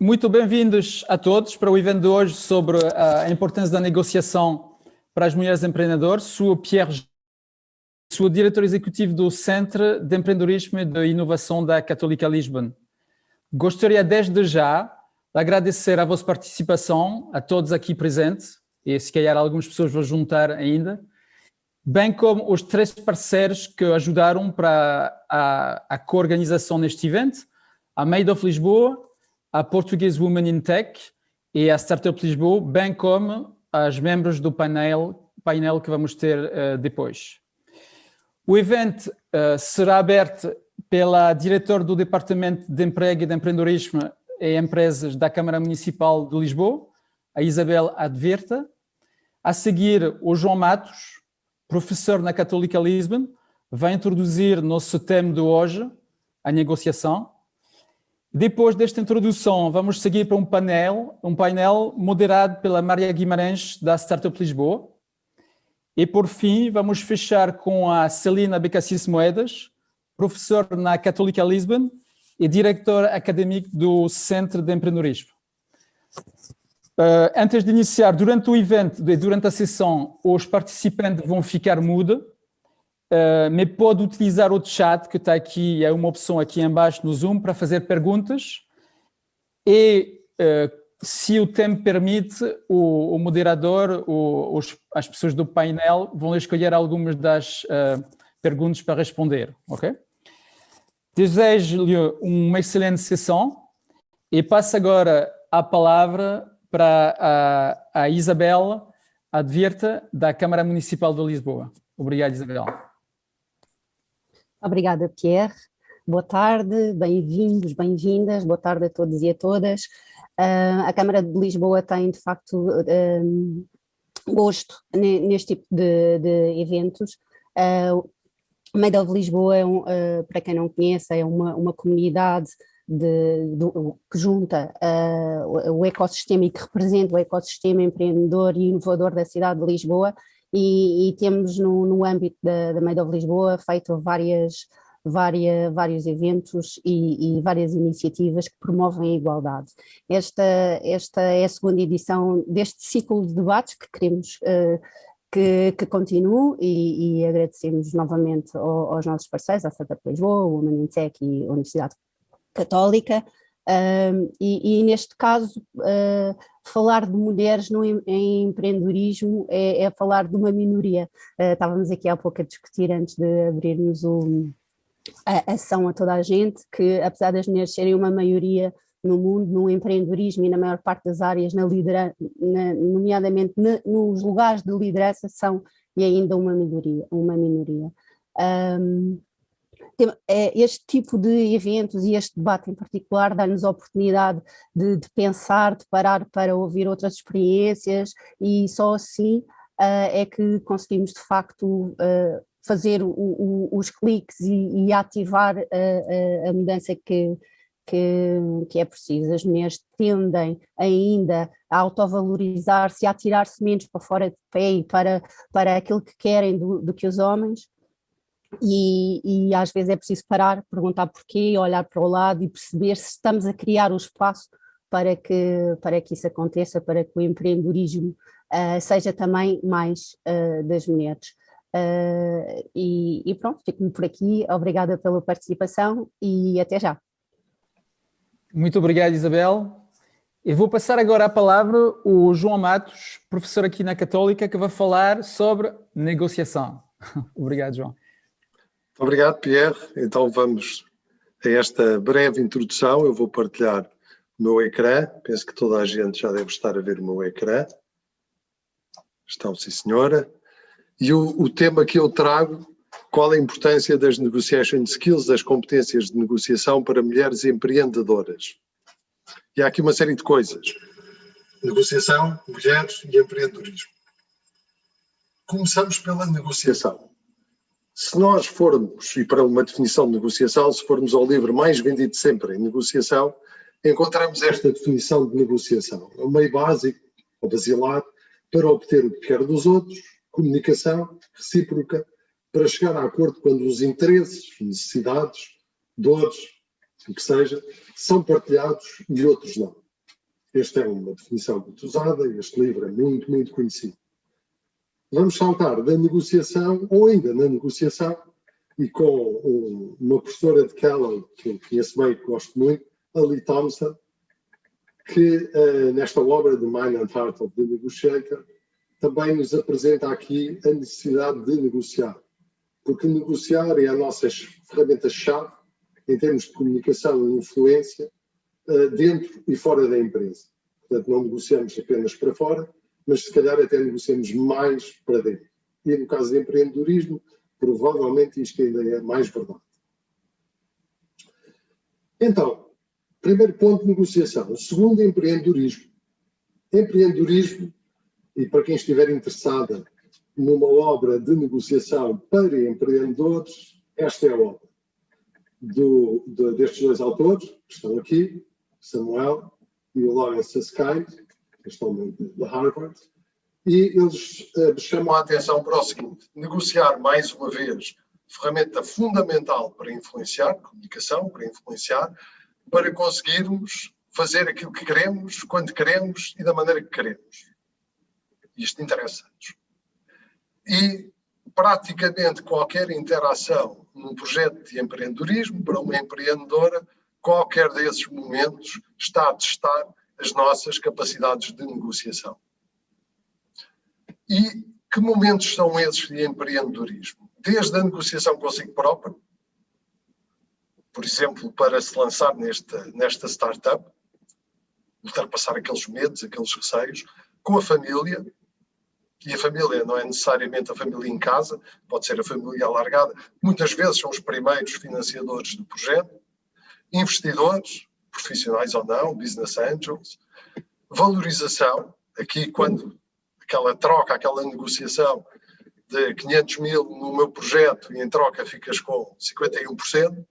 Muito bem-vindos a todos para o evento de hoje sobre a importância da negociação para as mulheres empreendedoras. Sou Pierre, sou diretor executivo do Centro de Empreendedorismo e de Inovação da Católica Lisbon. Gostaria desde já de agradecer a vossa participação, a todos aqui presentes, e se calhar algumas pessoas vão juntar ainda, bem como os 3 parceiros que ajudaram para a co-organização neste evento, a Made of Lisboa, a Portuguese Women in Tech e a Startup Lisboa, bem como as membros do painel que vamos ter depois. O evento será aberto pela diretora do Departamento de Emprego e de Empreendedorismo e Empresas da Câmara Municipal de Lisboa, a Isabel Adverta. A seguir, o João Matos, professor na Católica Lisbon, vai introduzir nosso tema de hoje, a negociação. Depois desta introdução, vamos seguir para um painel moderado pela Maria Guimarães, da Startup Lisboa. E, por fim, vamos fechar com a Celina Becassis Moedas, professor na Católica Lisbon e diretor académico do Centro de Empreendedorismo. Antes de iniciar, durante o evento e durante a sessão, os participantes vão ficar mudos, mas pode utilizar o chat que está aqui, é uma opção aqui embaixo no Zoom, para fazer perguntas. E, se o tempo permite, o moderador, as pessoas do painel vão escolher algumas das perguntas para responder, ok? Desejo-lhe uma excelente sessão e passo agora a palavra para a Isabel Adverta, da Câmara Municipal de Lisboa. Obrigado, Isabel. Obrigada, Pierre. Boa tarde, bem-vindos, bem-vindas, boa tarde a todos e a todas. A Câmara de Lisboa tem, de facto, gosto neste tipo de eventos. Made of Lisboa, para quem não conhece, é uma comunidade que junta o ecossistema e que representa o ecossistema empreendedor e inovador da cidade de Lisboa. E temos no âmbito da Made of Lisboa feito vários eventos e várias iniciativas que promovem a igualdade. Esta é a segunda edição deste ciclo de debates que queremos que continue e agradecemos novamente aos nossos parceiros, à Startup Lisboa, o Women in Tech e a Universidade Católica. E neste caso, falar de mulheres em empreendedorismo é falar de uma minoria. Estávamos aqui há pouco a discutir, antes de abrirmos a ação a toda a gente, que apesar das mulheres serem uma maioria no mundo, no empreendedorismo e na maior parte das áreas, nomeadamente nos lugares de liderança, são e ainda uma minoria. Este tipo de eventos e este debate em particular dá-nos a oportunidade de pensar, de parar para ouvir outras experiências e só assim é que conseguimos de facto fazer os cliques e ativar a mudança que é preciso. As mulheres tendem ainda a autovalorizar-se e a tirar-se menos para fora de pé e para aquilo que querem do que os homens. E às vezes é preciso parar, perguntar porquê, olhar para o lado e perceber se estamos a criar o espaço para que isso aconteça, para que o empreendedorismo seja também mais das mulheres. E pronto, fico-me por aqui, obrigada pela participação e até já. Muito obrigado, Isabel. Eu vou passar agora a palavra ao João Matos, professor aqui na Católica, que vai falar sobre negociação. Obrigado, João. Obrigado, Pierre. Então vamos a esta breve introdução. Eu vou partilhar o meu ecrã. Penso que toda a gente já deve estar a ver o meu ecrã. Estão, sim, senhora. E o tema que eu trago, qual a importância das negotiation skills, das competências de negociação para mulheres empreendedoras. E há aqui uma série de coisas. Negociação, mulheres e empreendedorismo. Começamos pela negociação. Se nós formos, e para uma definição de negociação, se formos ao livro mais vendido sempre em negociação, encontramos esta definição de negociação. É um meio básico, ou basilar, para obter o que quer dos outros, comunicação recíproca, para chegar a acordo quando os interesses, necessidades, dores, o que seja, são partilhados e outros não. Esta é uma definição muito usada, este livro é muito, muito conhecido. Vamos saltar da negociação, ou ainda na negociação, e com uma professora de Kellogg, que eu conheço bem, que gosto muito, a Lee Thompson, que nesta obra, The Mind and Heart of the Negotiator, também nos apresenta aqui a necessidade de negociar. Porque negociar é a nossa ferramenta-chave em termos de comunicação e influência dentro e fora da empresa. Portanto, não negociamos apenas para fora, mas se calhar até negociamos mais para dentro. E no caso de empreendedorismo, provavelmente isto ainda é mais verdade. Então, primeiro ponto, negociação. O segundo, empreendedorismo. Empreendedorismo, e para quem estiver interessada numa obra de negociação para empreendedores, esta é a obra destes dois autores, que estão aqui, Samuel e o Lawrence Susskind, que estão de Harvard, e eles chamam a atenção para o seguinte: negociar, mais uma vez, ferramenta fundamental para influenciar, comunicação, para influenciar, para conseguirmos fazer aquilo que queremos, quando queremos e da maneira que queremos. Isto interessa-nos. E praticamente qualquer interação num projeto de empreendedorismo, para uma empreendedora, qualquer desses momentos está a testar as nossas capacidades de negociação. E que momentos são esses de empreendedorismo? Desde a negociação consigo próprio, por exemplo, para se lançar nesta startup, ultrapassar aqueles medos, aqueles receios, com a família, e a família não é necessariamente a família em casa, pode ser a família alargada, muitas vezes são os primeiros financiadores do projeto, investidores, profissionais ou não, business angels, valorização, aqui quando aquela troca, aquela negociação de 500 mil no meu projeto e em troca ficas com 51%,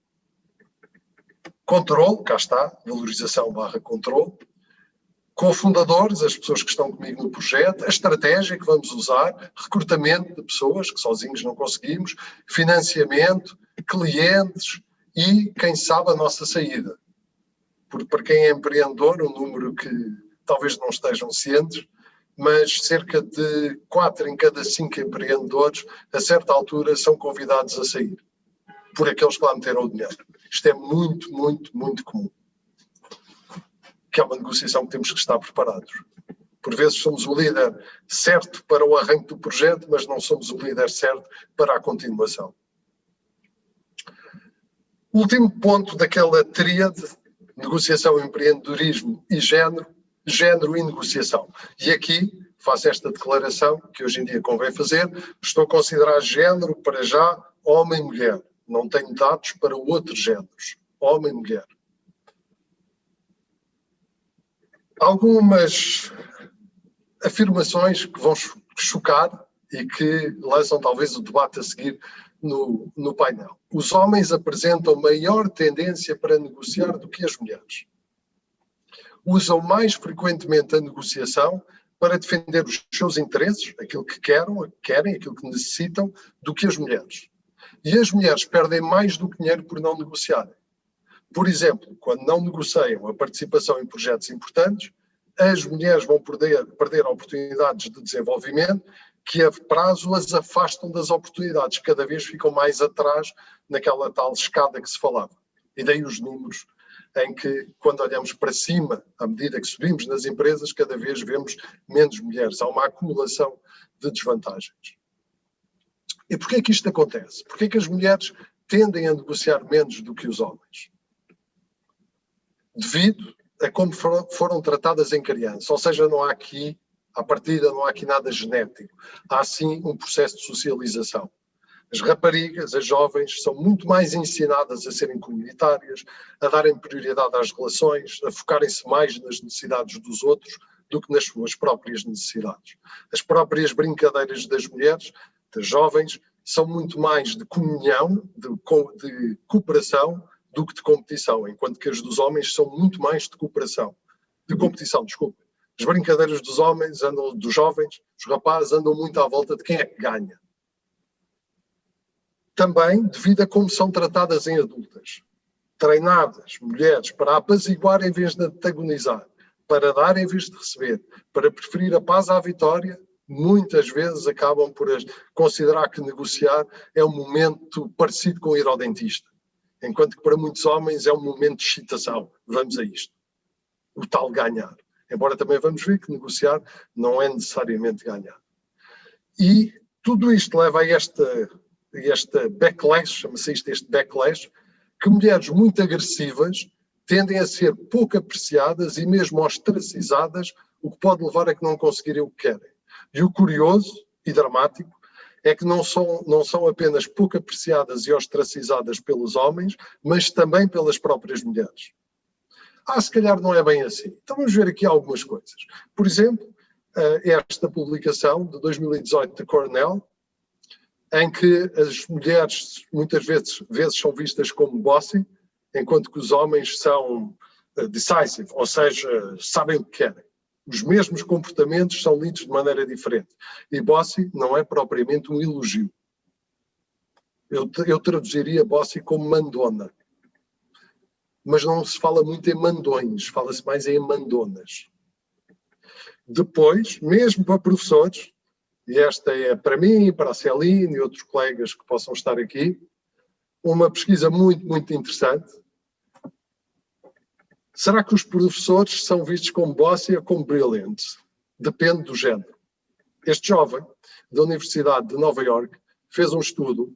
controle, cá está, valorização / controle, cofundadores, as pessoas que estão comigo no projeto, a estratégia que vamos usar, recrutamento de pessoas que sozinhos não conseguimos, financiamento, clientes e, quem sabe, a nossa saída. Porque para quem é empreendedor, um número que talvez não estejam cientes, mas cerca de 4 em cada 5 empreendedores, a certa altura, são convidados a sair, por aqueles que lá meteram o dinheiro. Isto é muito, muito, muito comum. Que é uma negociação que temos que estar preparados. Por vezes somos o líder certo para o arranque do projeto, mas não somos o líder certo para a continuação. O último ponto daquela tríade, negociação, empreendedorismo e género e negociação. E aqui faço esta declaração, que hoje em dia convém fazer, estou a considerar género para já homem e mulher. Não tenho dados para outros géneros, homem e mulher. Algumas afirmações que vão chocar e que lançam talvez o debate a seguir no painel. Os homens apresentam maior tendência para negociar do que as mulheres. Usam mais frequentemente a negociação para defender os seus interesses, aquilo que querem, aquilo que necessitam, do que as mulheres. E as mulheres perdem mais do que dinheiro por não negociarem. Por exemplo, quando não negociam a participação em projetos importantes, as mulheres vão perder oportunidades de desenvolvimento que a prazo as afastam das oportunidades, cada vez ficam mais atrás naquela tal escada que se falava. E daí os números em que, quando olhamos para cima, à medida que subimos nas empresas, cada vez vemos menos mulheres. Há uma acumulação de desvantagens. E porquê é que isto acontece? Porquê é que as mulheres tendem a negociar menos do que os homens? Devido a como foram tratadas em criança. Ou seja, não há aqui, à partida, não há aqui nada genético. Há sim um processo de socialização. As raparigas, as jovens, são muito mais ensinadas a serem comunitárias, a darem prioridade às relações, a focarem-se mais nas necessidades dos outros do que nas suas próprias necessidades. As próprias brincadeiras das mulheres, das jovens, são muito mais de comunhão, de cooperação, do que de competição, enquanto que as dos homens são muito mais de cooperação. De competição, desculpa. As brincadeiras dos homens, dos jovens, os rapazes andam muito à volta de quem é que ganha. Também devido a como são tratadas em adultas. Treinadas, mulheres, para apaziguar em vez de antagonizar. para dar em vez de receber, para preferir a paz à vitória, muitas vezes acabam por considerar que negociar é um momento parecido com ir ao dentista. Enquanto que para muitos homens é um momento de excitação. Vamos a isto. O tal ganhar. Embora também vamos ver que negociar não é necessariamente ganhar. E tudo isto leva a esta backlash, chama-se isto, este backlash, que mulheres muito agressivas tendem a ser pouco apreciadas e mesmo ostracizadas, o que pode levar a que não conseguirem o que querem. E o curioso e dramático é que não são apenas pouco apreciadas e ostracizadas pelos homens, mas também pelas próprias mulheres. Se calhar não é bem assim. Então vamos ver aqui algumas coisas. Por exemplo, esta publicação de 2018 de Cornell, em que as mulheres muitas vezes são vistas como bossy, enquanto que os homens são decisive, ou seja, sabem o que querem. Os mesmos comportamentos são lidos de maneira diferente. E bossy não é propriamente um elogio. Eu traduziria bossy como mandona. Mas não se fala muito em mandões, fala-se mais em mandonas. Depois, mesmo para professores, e esta é para mim, para a Celine e outros colegas que possam estar aqui, uma pesquisa muito, muito interessante. Será que os professores são vistos como bossy ou como brilliant? Depende do género. Este jovem, da Universidade de Nova Iorque, fez um estudo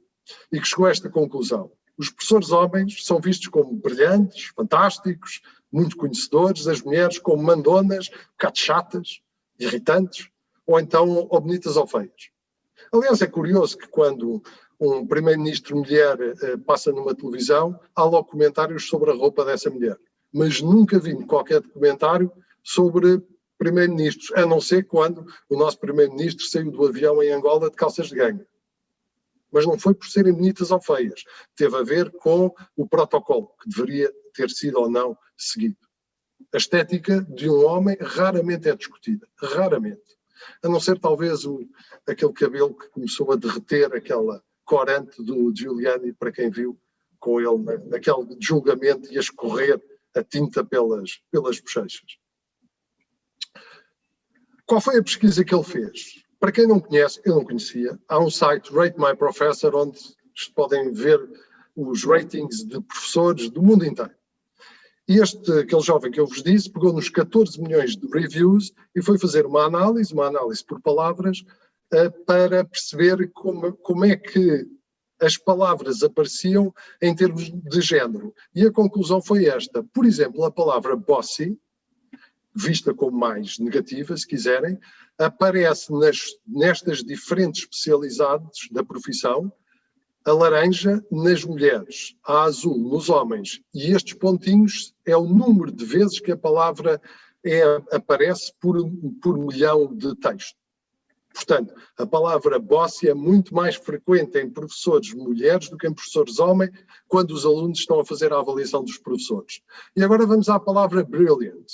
e que chegou a esta conclusão. Os professores homens são vistos como brilhantes, fantásticos, muito conhecedores, as mulheres como mandonas, um bocado chatas, irritantes, ou então ou bonitas ou feias. Aliás, é curioso que quando um primeiro-ministro mulher passa numa televisão, há logo comentários sobre a roupa dessa mulher. Mas nunca vi qualquer documentário sobre primeiro-ministros, a não ser quando o nosso primeiro-ministro saiu do avião em Angola de calças de ganga. Mas não foi por serem bonitas ou feias. Teve a ver com o protocolo, que deveria ter sido ou não seguido. A estética de um homem raramente é discutida. Raramente. A não ser talvez aquele cabelo que começou a derreter, aquela corante do Giuliani, para quem viu com ele naquele julgamento e a escorrer a tinta pelas bochechas. Qual foi a pesquisa que ele fez? Para quem não conhece, eu não conhecia, há um site, Rate My Professor, onde podem ver os ratings de professores do mundo inteiro. E aquele jovem que eu vos disse, pegou nos 14 milhões de reviews e foi fazer uma análise por palavras, para perceber como é que as palavras apareciam em termos de género. E a conclusão foi esta. Por exemplo, a palavra bossy, vista como mais negativa, se quiserem, aparece nestas diferentes especialidades da profissão, a laranja nas mulheres, a azul nos homens, e estes pontinhos é o número de vezes que a palavra aparece por milhão de texto. Portanto, a palavra bossy é muito mais frequente em professores mulheres do que em professores homens, quando os alunos estão a fazer a avaliação dos professores. E agora vamos à palavra brilliant.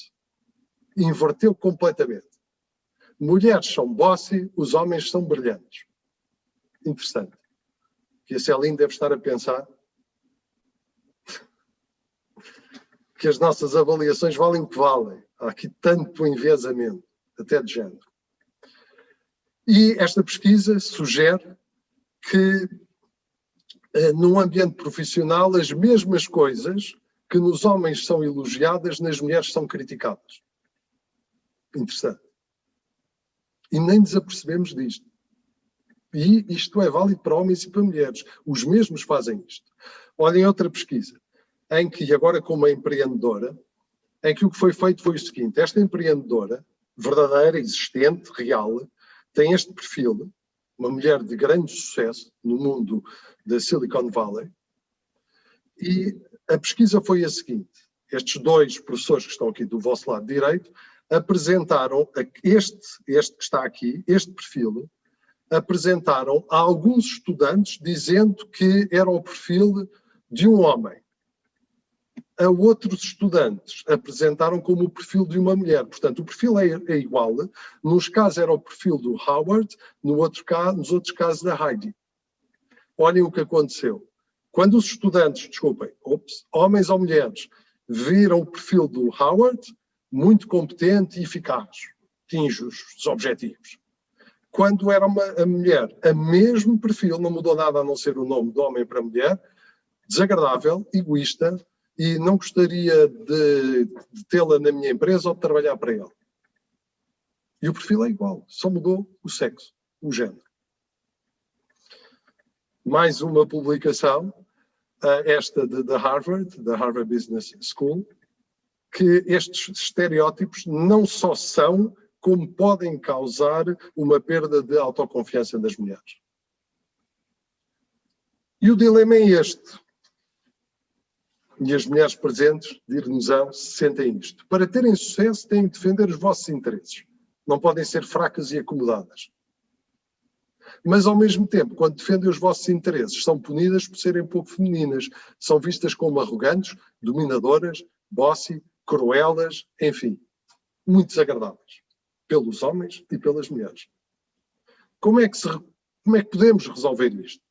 Inverteu completamente. Mulheres são bossy, os homens são brilhantes. Interessante. Que a Celine deve estar a pensar que as nossas avaliações valem o que valem. Há aqui tanto enviesamento, até de género. E esta pesquisa sugere que num ambiente profissional as mesmas coisas que nos homens são elogiadas, nas mulheres são criticadas. Interessante. E nem nos apercebemos disto. E isto é válido para homens e para mulheres. Os mesmos fazem isto. Olhem outra pesquisa, em que agora com uma empreendedora, em que o que foi feito foi o seguinte, esta empreendedora, verdadeira, existente, real, tem este perfil, uma mulher de grande sucesso no mundo da Silicon Valley, e a pesquisa foi a seguinte, estes dois professores que estão aqui do vosso lado direito, apresentaram este que está aqui, este perfil, apresentaram a alguns estudantes dizendo que era o perfil de um homem. A outros estudantes apresentaram como o perfil de uma mulher. Portanto, o perfil é igual. Nos casos era o perfil do Howard, nos outros casos da Heidi. Olhem o que aconteceu. Quando os estudantes, homens ou mulheres, viram o perfil do Howard, muito competente e eficaz, atinge os objetivos. Quando era a mulher, a mesmo perfil, não mudou nada a não ser o nome de homem para mulher, desagradável, egoísta, e não gostaria de tê-la na minha empresa ou de trabalhar para ele. E o perfil é igual, só mudou o sexo, o género. Mais uma publicação, esta da Harvard Business School, que estes estereótipos não só são, como podem causar uma perda de autoconfiança das mulheres. E o dilema é este. E as mulheres presentes, dir-nos-ão, sentem isto. Para terem sucesso, têm de defender os vossos interesses. Não podem ser fracas e acomodadas. Mas, ao mesmo tempo, quando defendem os vossos interesses, são punidas por serem pouco femininas. São vistas como arrogantes, dominadoras, bossy, cruelas, enfim, muito desagradáveis. Pelos homens e pelas mulheres. Como é que podemos resolver isto?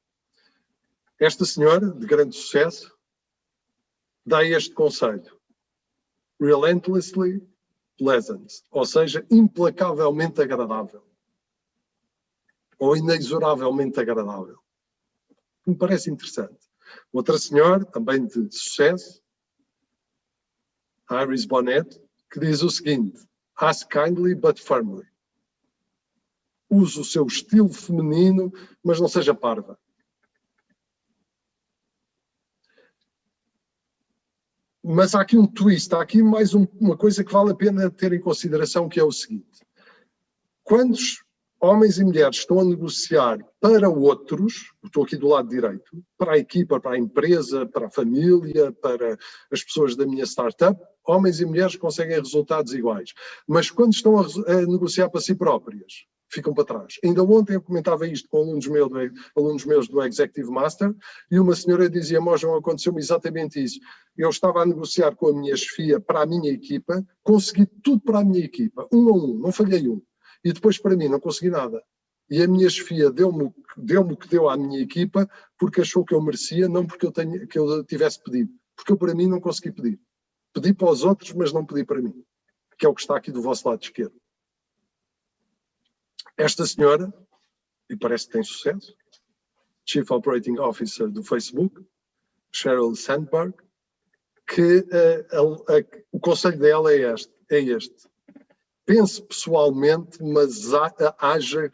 Esta senhora, de grande sucesso, dá este conselho. Relentlessly pleasant, ou seja, implacavelmente agradável. Ou inexoravelmente agradável. Me parece interessante. Outra senhora, também de sucesso, Iris Bonet, que diz o seguinte: ask kindly but firmly. Use o seu estilo feminino, mas não seja parva. Mas há aqui um twist, há aqui mais uma coisa que vale a pena ter em consideração, que é o seguinte. Quantos homens e mulheres estão a negociar para outros, estou aqui do lado direito, para a equipa, para a empresa, para a família, para as pessoas da minha startup, homens e mulheres conseguem resultados iguais. Mas quando estão a negociar para si próprias, ficam para trás. Ainda ontem eu comentava isto com alunos meus do Executive Master, e uma senhora dizia: Mojão, aconteceu-me exatamente isso. Eu estava a negociar com a minha chefia para a minha equipa, consegui tudo para a minha equipa, 1 a 1, não falhei um. E depois para mim não consegui nada. E a minha chefia deu-me o que deu à minha equipa porque achou que eu merecia, não porque eu tivesse pedido. Porque eu para mim não consegui pedir. Pedi para os outros, mas não pedi para mim. Que é o que está aqui do vosso lado esquerdo. Esta senhora, e parece que tem sucesso, Chief Operating Officer do Facebook, Sheryl Sandberg, que o conselho dela é este. Pense pessoalmente, mas haja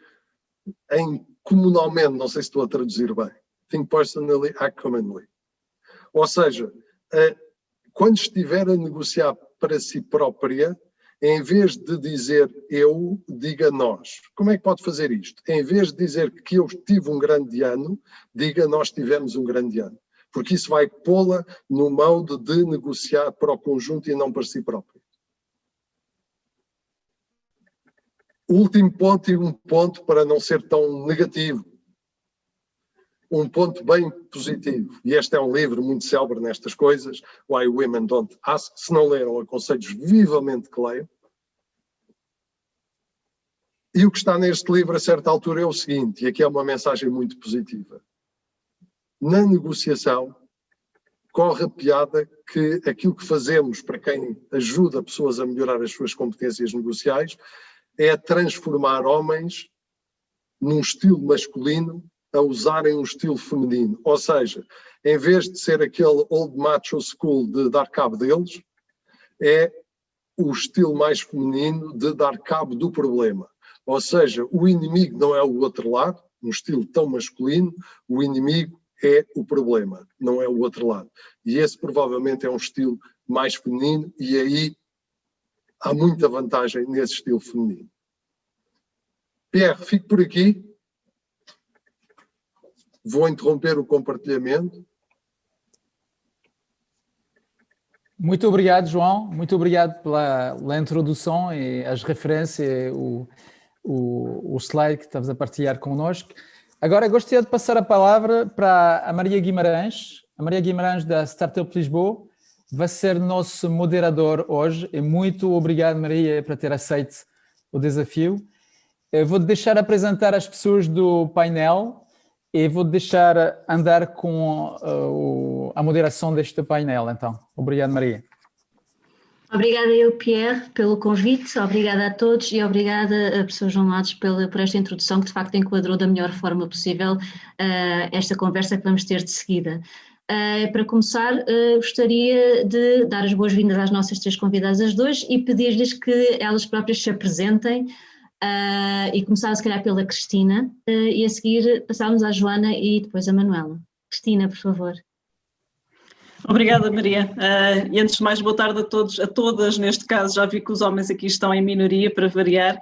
comunalmente, não sei se estou a traduzir bem. Think personally, act commonly. Ou seja, quando estiver a negociar para si própria, em vez de dizer eu, diga nós. Como é que pode fazer isto? Em vez de dizer que eu tive um grande ano, diga nós tivemos um grande ano. Porque isso vai pô-la no modo de negociar para o conjunto e não para si própria. Último ponto, e um ponto para não ser tão negativo. Um ponto bem positivo. E este é um livro muito célebre nestas coisas, Why Women Don't Ask. Se não leram, aconselho vivamente que leiam. E o que está neste livro a certa altura é o seguinte, e aqui é uma mensagem muito positiva. Na negociação, corre a piada que aquilo que fazemos para quem ajuda pessoas a melhorar as suas competências negociais é transformar homens num estilo masculino a usarem um estilo feminino. Ou seja, em vez de ser aquele old macho school de dar cabo deles, é o estilo mais feminino de dar cabo do problema. Ou seja, o inimigo não é o outro lado, um estilo tão masculino, o inimigo é o problema, não é o outro lado. E esse provavelmente é um estilo mais feminino e aí há muita vantagem nesse estilo feminino. Pierre, fico por aqui. Vou interromper o compartilhamento. Muito obrigado, João. Muito obrigado pela introdução e as referências, o slide que estavas a partilhar connosco. Agora gostaria de passar a palavra para a Maria Guimarães. A Maria Guimarães da Startup Lisboa vai ser nosso moderador hoje. E muito obrigado, Maria, por ter aceito o desafio. Eu vou deixar apresentar as pessoas do painel e vou deixar andar com a moderação deste painel, então. Obrigado, Maria. Obrigada eu, Pierre, pelo convite, obrigada a todos e obrigada a professor João Matos por esta introdução que de facto enquadrou da melhor forma possível esta conversa que vamos ter de seguida. Para começar, gostaria de dar as boas-vindas às nossas três convidadas as dois e pedir-lhes que elas próprias se apresentem e começar se calhar pela Cristina e a seguir passarmos à Joana e depois à Manuela. Cristina, por favor. Obrigada, Maria. E antes de mais, boa tarde a todos, a todas, neste caso, já vi que os homens aqui estão em minoria, para variar.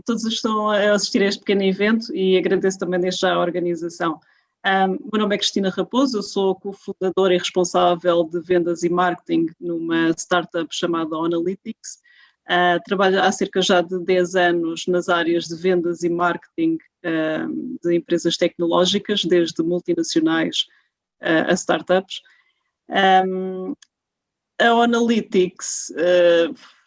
Todos estão a assistir a este pequeno evento e agradeço também desde já a organização. O meu nome é Cristina Raposo, eu sou cofundadora e responsável de vendas e marketing numa startup chamada Onalytics. Trabalho há cerca já de 10 anos nas áreas de vendas e marketing de empresas tecnológicas, desde multinacionais a startups. A Onalytics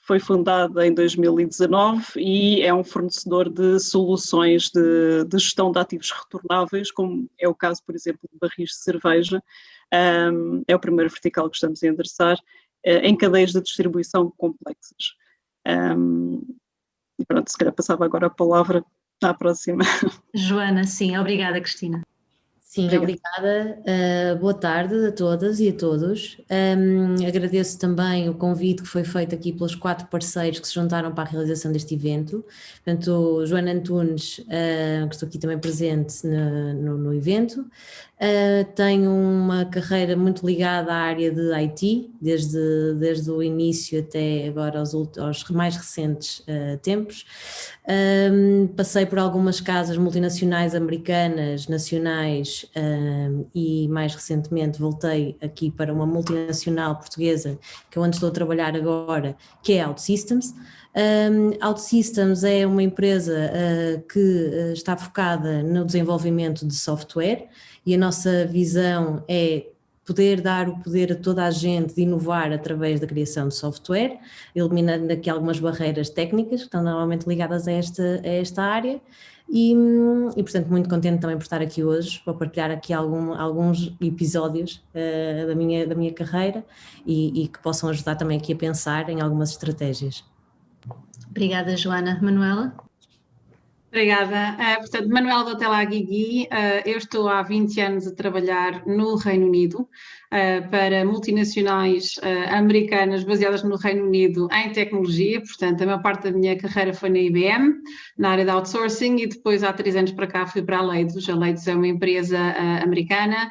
foi fundada em 2019 e é um fornecedor de soluções de gestão de ativos retornáveis, como é o caso, por exemplo, de barris de cerveja. É o primeiro vertical que estamos a endereçar em cadeias de distribuição complexas. E pronto, se calhar passava agora a palavra à próxima. Joana, sim, obrigada, Cristina. Sim, obrigada. Boa tarde a todas e a todos. Agradeço também o convite que foi feito aqui pelos 4 parceiros que se juntaram para a realização deste evento. Portanto, Joana Antunes, que estou aqui também presente no evento. Tenho uma carreira muito ligada à área de IT, desde o início até agora aos mais recentes tempos. Passei por algumas casas multinacionais americanas, nacionais, e mais recentemente voltei aqui para uma multinacional portuguesa que é onde estou a trabalhar agora, que é a OutSystems. OutSystems é uma empresa que está focada no desenvolvimento de software e a nossa visão é poder dar o poder a toda a gente de inovar através da criação de software, eliminando aqui algumas barreiras técnicas que estão normalmente ligadas a esta área e portanto muito contente também por estar aqui hoje, para partilhar aqui alguns episódios da minha carreira e que possam ajudar também aqui a pensar em algumas estratégias. Obrigada, Joana. Manuela? Obrigada. Portanto, Manuela Dotela Guigui, eu estou há 20 anos a trabalhar no Reino Unido para multinacionais americanas baseadas no Reino Unido em tecnologia, portanto a maior parte da minha carreira foi na IBM, na área de outsourcing e depois há 3 anos para cá fui para a Leidos. A Leidos é uma empresa americana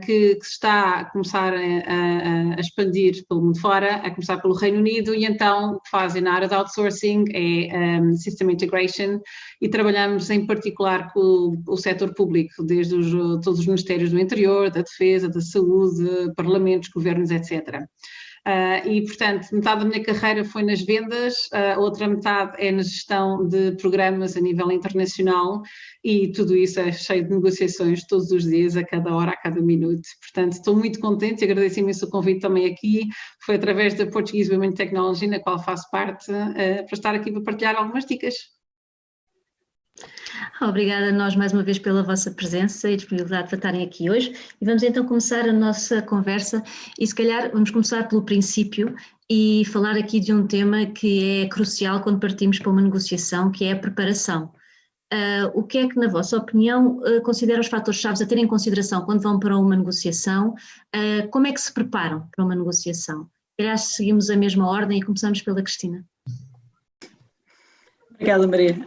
que está a começar a expandir pelo mundo fora, a começar pelo Reino Unido, e então o que fazem na área de outsourcing é System Integration, e trabalhamos em particular com o setor público, desde todos os ministérios do interior, da defesa, da saúde, parlamentos, governos, etc. E, portanto, metade da minha carreira foi nas vendas, a outra metade é na gestão de programas a nível internacional, e tudo isso é cheio de negociações todos os dias, a cada hora, a cada minuto. Portanto, estou muito contente e agradeço imenso o convite também aqui. Foi através da Portuguese Women Technology, na qual faço parte, para estar aqui para partilhar algumas dicas. Obrigada a nós mais uma vez pela vossa presença e disponibilidade para estarem aqui hoje, e vamos então começar a nossa conversa e se calhar vamos começar pelo princípio e falar aqui de um tema que é crucial quando partimos para uma negociação, que é a preparação. O que é que, na vossa opinião, considera os fatores-chave a ter em consideração quando vão para uma negociação? Como é que se preparam para uma negociação? Aliás, seguimos a mesma ordem e começamos pela Cristina. Obrigada, Maria.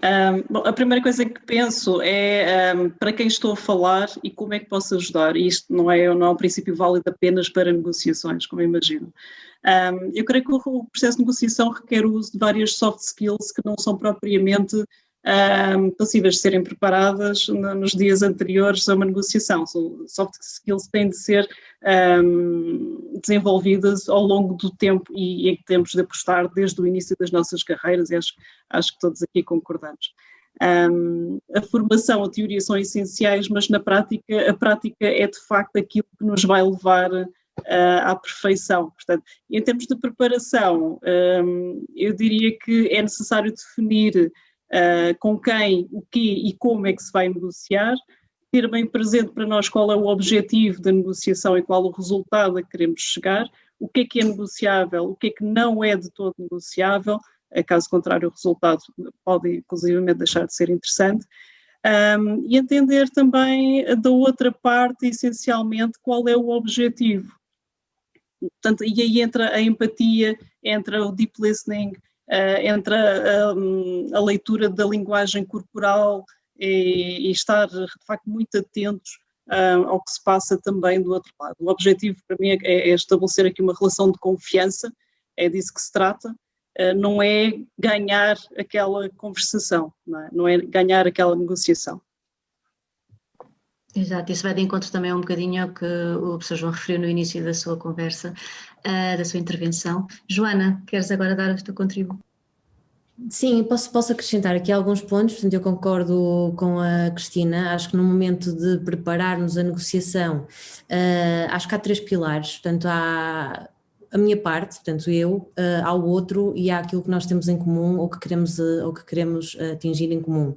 Bom, a primeira coisa que penso é para quem estou a falar e como é que posso ajudar. E isto não é um princípio válido apenas para negociações, como imagino. Eu creio que o processo de negociação requer o uso de várias soft skills que não são propriamente passíveis de serem preparadas nos dias anteriores a uma negociação. Soft skills que têm de ser desenvolvidas ao longo do tempo e em que temos de apostar desde o início das nossas carreiras, e acho que todos aqui concordamos. A formação, a teoria são essenciais, mas na prática, a prática é de facto aquilo que nos vai levar à perfeição. Portanto, em termos de preparação, eu diria que é necessário definir com quem, o que e como é que se vai negociar, ter bem presente para nós qual é o objetivo da negociação e qual o resultado a que queremos chegar, o que é negociável, o que não é de todo negociável, caso contrário o resultado pode inclusivamente deixar de ser interessante, e entender também da outra parte, essencialmente, qual é o objetivo. Portanto, e aí entra a empatia, entra o deep listening, entra a leitura da linguagem corporal e estar, de facto, muito atentos ao que se passa também do outro lado. O objetivo, para mim, é estabelecer aqui uma relação de confiança, é disso que se trata, não é ganhar aquela conversação, não é ganhar aquela negociação. Exato, isso vai de encontro também um bocadinho ao que o professor João referiu no início da sua conversa, da sua intervenção. Joana, queres agora dar o teu contributo? Sim, posso acrescentar aqui alguns pontos. Portanto, eu concordo com a Cristina. Acho que no momento de prepararmos a negociação, acho que há 3 pilares. Portanto, há a minha parte, portanto eu, há o outro e há aquilo que nós temos em comum ou que queremos atingir em comum.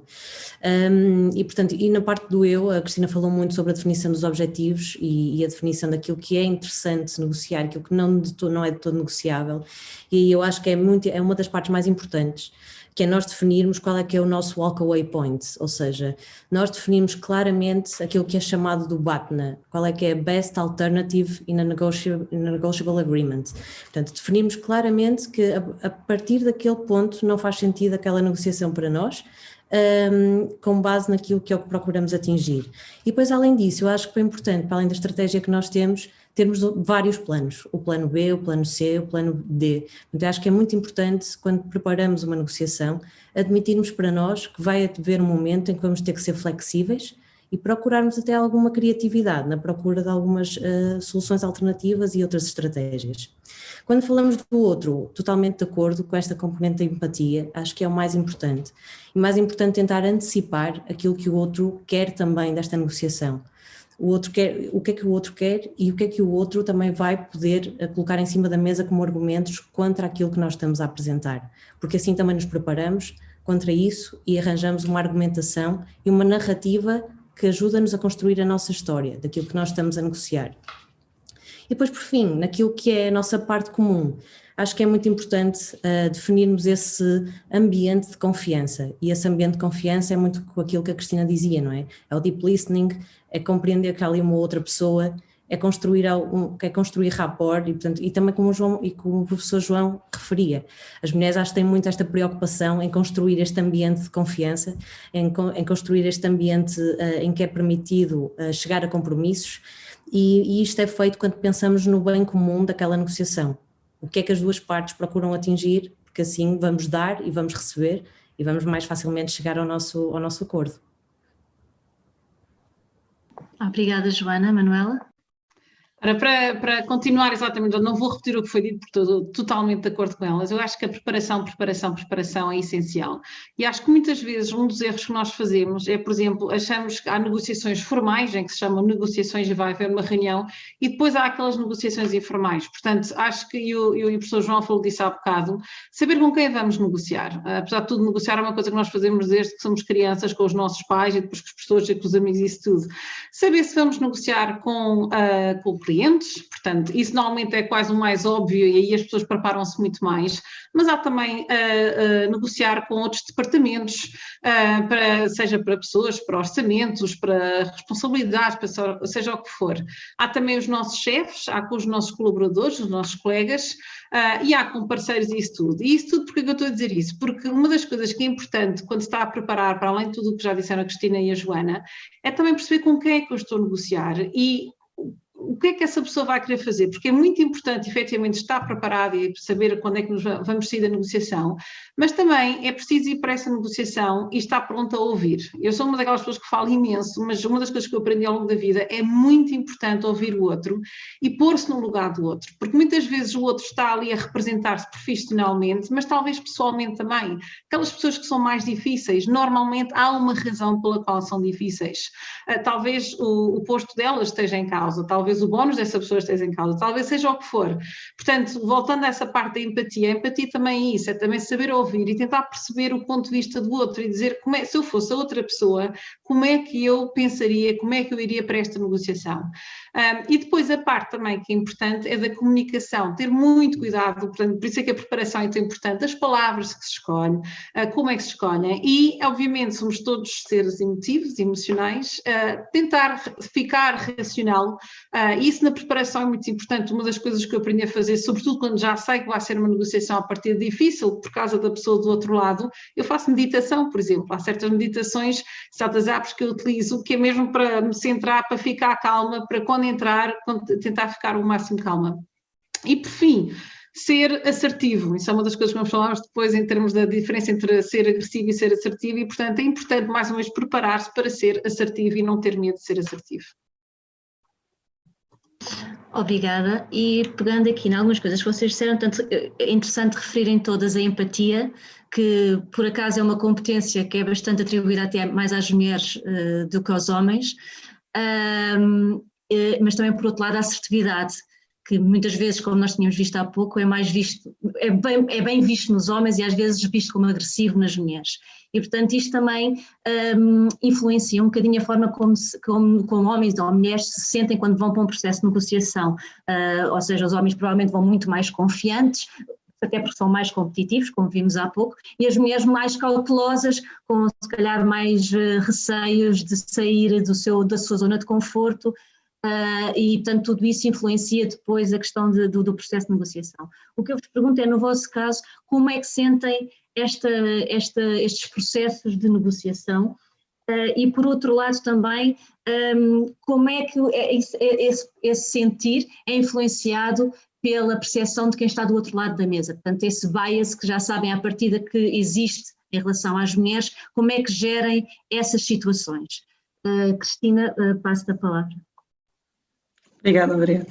E portanto, e na parte do eu, a Cristina falou muito sobre a definição dos objetivos e a definição daquilo que é interessante negociar, aquilo que não é de todo negociável, e eu acho que é uma das partes mais importantes, que é nós definirmos qual é que é o nosso walk-away point, ou seja, nós definimos claramente aquilo que é chamado do BATNA, qual é que é Best Alternative in a Negotiable Agreement. Portanto, definimos claramente que a partir daquele ponto não faz sentido aquela negociação para nós, com base naquilo que é o que procuramos atingir. E depois, além disso, eu acho que é importante, para além da estratégia que nós temos, termos vários planos, o plano B, o plano C, o plano D. Então, acho que é muito importante, quando preparamos uma negociação, admitirmos para nós que vai haver um momento em que vamos ter que ser flexíveis e procurarmos até alguma criatividade na procura de algumas soluções alternativas e outras estratégias. Quando falamos do outro, totalmente de acordo com esta componente da empatia, acho que é o mais importante. E mais importante tentar antecipar aquilo que o outro quer também desta negociação. O que é que o outro quer e o que é que o outro também vai poder colocar em cima da mesa como argumentos contra aquilo que nós estamos a apresentar. Porque assim também nos preparamos contra isso e arranjamos uma argumentação e uma narrativa que ajuda-nos a construir a nossa história, daquilo que nós estamos a negociar. E depois, por fim, naquilo que é a nossa parte comum, acho que é muito importante definirmos esse ambiente de confiança, e esse ambiente de confiança é muito com aquilo que a Cristina dizia, não é? É o deep listening, é compreender que há ali uma outra pessoa, é construir rapport e também como o professor João referia, as mulheres acho que têm muito esta preocupação em construir este ambiente de confiança, em construir este ambiente em que é permitido chegar a compromissos, e isto é feito quando pensamos no bem comum daquela negociação. O que é que as duas partes procuram atingir, porque assim vamos dar e vamos receber e vamos mais facilmente chegar ao nosso acordo. Obrigada, Joana. Manuela? Para continuar exatamente, eu não vou repetir o que foi dito, porque estou totalmente de acordo com elas. Eu acho que a preparação é essencial. E acho que muitas vezes um dos erros que nós fazemos é, por exemplo, achamos que há negociações formais, em que se chamam negociações e vai haver uma reunião, e depois há aquelas negociações informais. Portanto, acho que eu e o professor João falou disso há bocado, saber com quem vamos negociar. Apesar de tudo, negociar é uma coisa que nós fazemos desde que somos crianças, com os nossos pais e depois com os professores e com os amigos e isso tudo. Saber se vamos negociar com o clientes, portanto, isso normalmente é quase o mais óbvio e aí as pessoas preparam-se muito mais, mas há também negociar com outros departamentos, seja para pessoas, para orçamentos, para responsabilidades, para seja o que for. Há também os nossos chefes, há com os nossos colaboradores, os nossos colegas, e há com parceiros e isso tudo. E isso tudo, porque é que eu estou a dizer isso? Porque uma das coisas que é importante quando se está a preparar, para além de tudo o que já disseram a Cristina e a Joana, é também perceber com quem é que eu estou a negociar e o que é que essa pessoa vai querer fazer, porque é muito importante efetivamente estar preparado e saber quando é que nos vamos sair da negociação, mas também é preciso ir para essa negociação e estar pronto a ouvir. Eu sou uma daquelas pessoas que falo imenso, mas uma das coisas que eu aprendi ao longo da vida é muito importante ouvir o outro e pôr-se no lugar do outro, porque muitas vezes o outro está ali a representar-se profissionalmente, mas talvez pessoalmente também. Aquelas pessoas que são mais difíceis, normalmente há uma razão pela qual são difíceis. Talvez o posto delas esteja em causa, talvez talvez o bónus dessa pessoa esteja em causa, talvez seja o que for. Portanto, voltando a essa parte da empatia, a empatia também é isso, é também saber ouvir e tentar perceber o ponto de vista do outro e dizer se eu fosse a outra pessoa, como é que eu pensaria, como é que eu iria para esta negociação. E depois a parte também que é importante é da comunicação, ter muito cuidado, portanto, por isso é que a preparação é tão importante, as palavras que se escolhe, como é que se escolhem e, obviamente, somos todos seres emotivos, emocionais, tentar ficar racional, isso na preparação é muito importante. Uma das coisas que eu aprendi a fazer, sobretudo quando já sei que vai ser uma negociação a partir difícil por causa da pessoa do outro lado, eu faço meditação, por exemplo, há certas meditações, certas apps que eu utilizo, que é mesmo para me centrar, para ficar calma, para quando entrar, tentar ficar o máximo calma. E por fim, ser assertivo, isso é uma das coisas que vamos falar depois em termos da diferença entre ser agressivo e ser assertivo e portanto é importante mais uma vez preparar-se para ser assertivo e não ter medo de ser assertivo. Obrigada, e pegando aqui em algumas coisas que vocês disseram, tanto é interessante referirem todas a empatia, que por acaso é uma competência que é bastante atribuída até mais às mulheres do que aos homens, mas também por outro lado a assertividade, que muitas vezes, como nós tínhamos visto há pouco, é mais visto, é bem visto nos homens e às vezes visto como agressivo nas mulheres. E portanto isto também influencia um bocadinho a forma como homens ou mulheres se sentem quando vão para um processo de negociação, ou seja, os homens provavelmente vão muito mais confiantes, até porque são mais competitivos, como vimos há pouco, e as mulheres mais cautelosas, com se calhar mais receios de sair da sua zona de conforto, e portanto tudo isso influencia depois a questão do processo de negociação. O que eu vos pergunto é, no vosso caso, como é que sentem estes processos de negociação e por outro lado também como é que esse sentir é influenciado pela percepção de quem está do outro lado da mesa, portanto esse bias que já sabem à partida que existe em relação às mulheres, como é que gerem essas situações? Cristina, passo-te a palavra. Obrigada, Maria.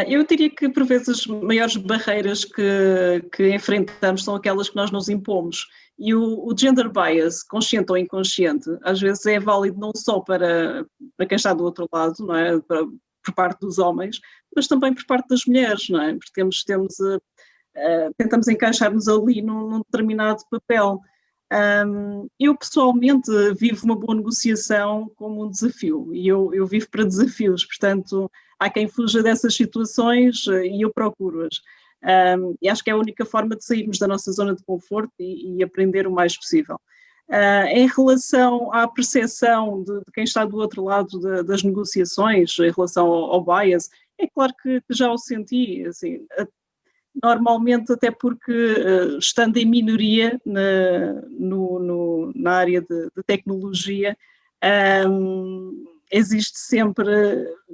Eu diria que, por vezes, as maiores barreiras que enfrentamos são aquelas que nós nos impomos. E o gender bias, consciente ou inconsciente, às vezes é válido não só para quem está do outro lado, não é? Por parte dos homens, mas também por parte das mulheres, não é? Porque tentamos encaixar-nos ali num determinado papel. Eu pessoalmente vivo uma boa negociação como um desafio e eu vivo para desafios, portanto há quem fuja dessas situações e eu procuro-as. E acho que é a única forma de sairmos da nossa zona de conforto e aprender o mais possível. Em relação à percepção de quem está do outro lado das negociações, em relação ao bias, é claro que já o senti, assim, normalmente até porque estando em minoria na área de tecnologia,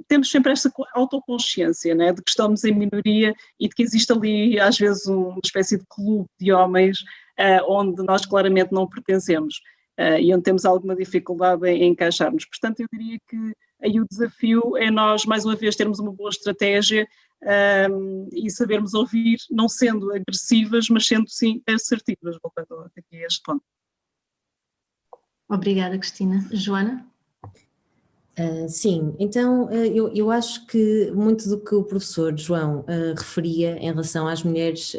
temos sempre esta autoconsciência, né, de que estamos em minoria e de que existe ali às vezes uma espécie de clube de homens onde nós claramente não pertencemos e onde temos alguma dificuldade em encaixarmos. Portanto, eu diria que aí o desafio é nós, mais uma vez, termos uma boa estratégia e sabermos ouvir, não sendo agressivas, mas sendo sim assertivas, voltando aqui a este ponto. Obrigada, Cristina. Joana? Sim, então eu acho que muito do que o professor João referia em relação às mulheres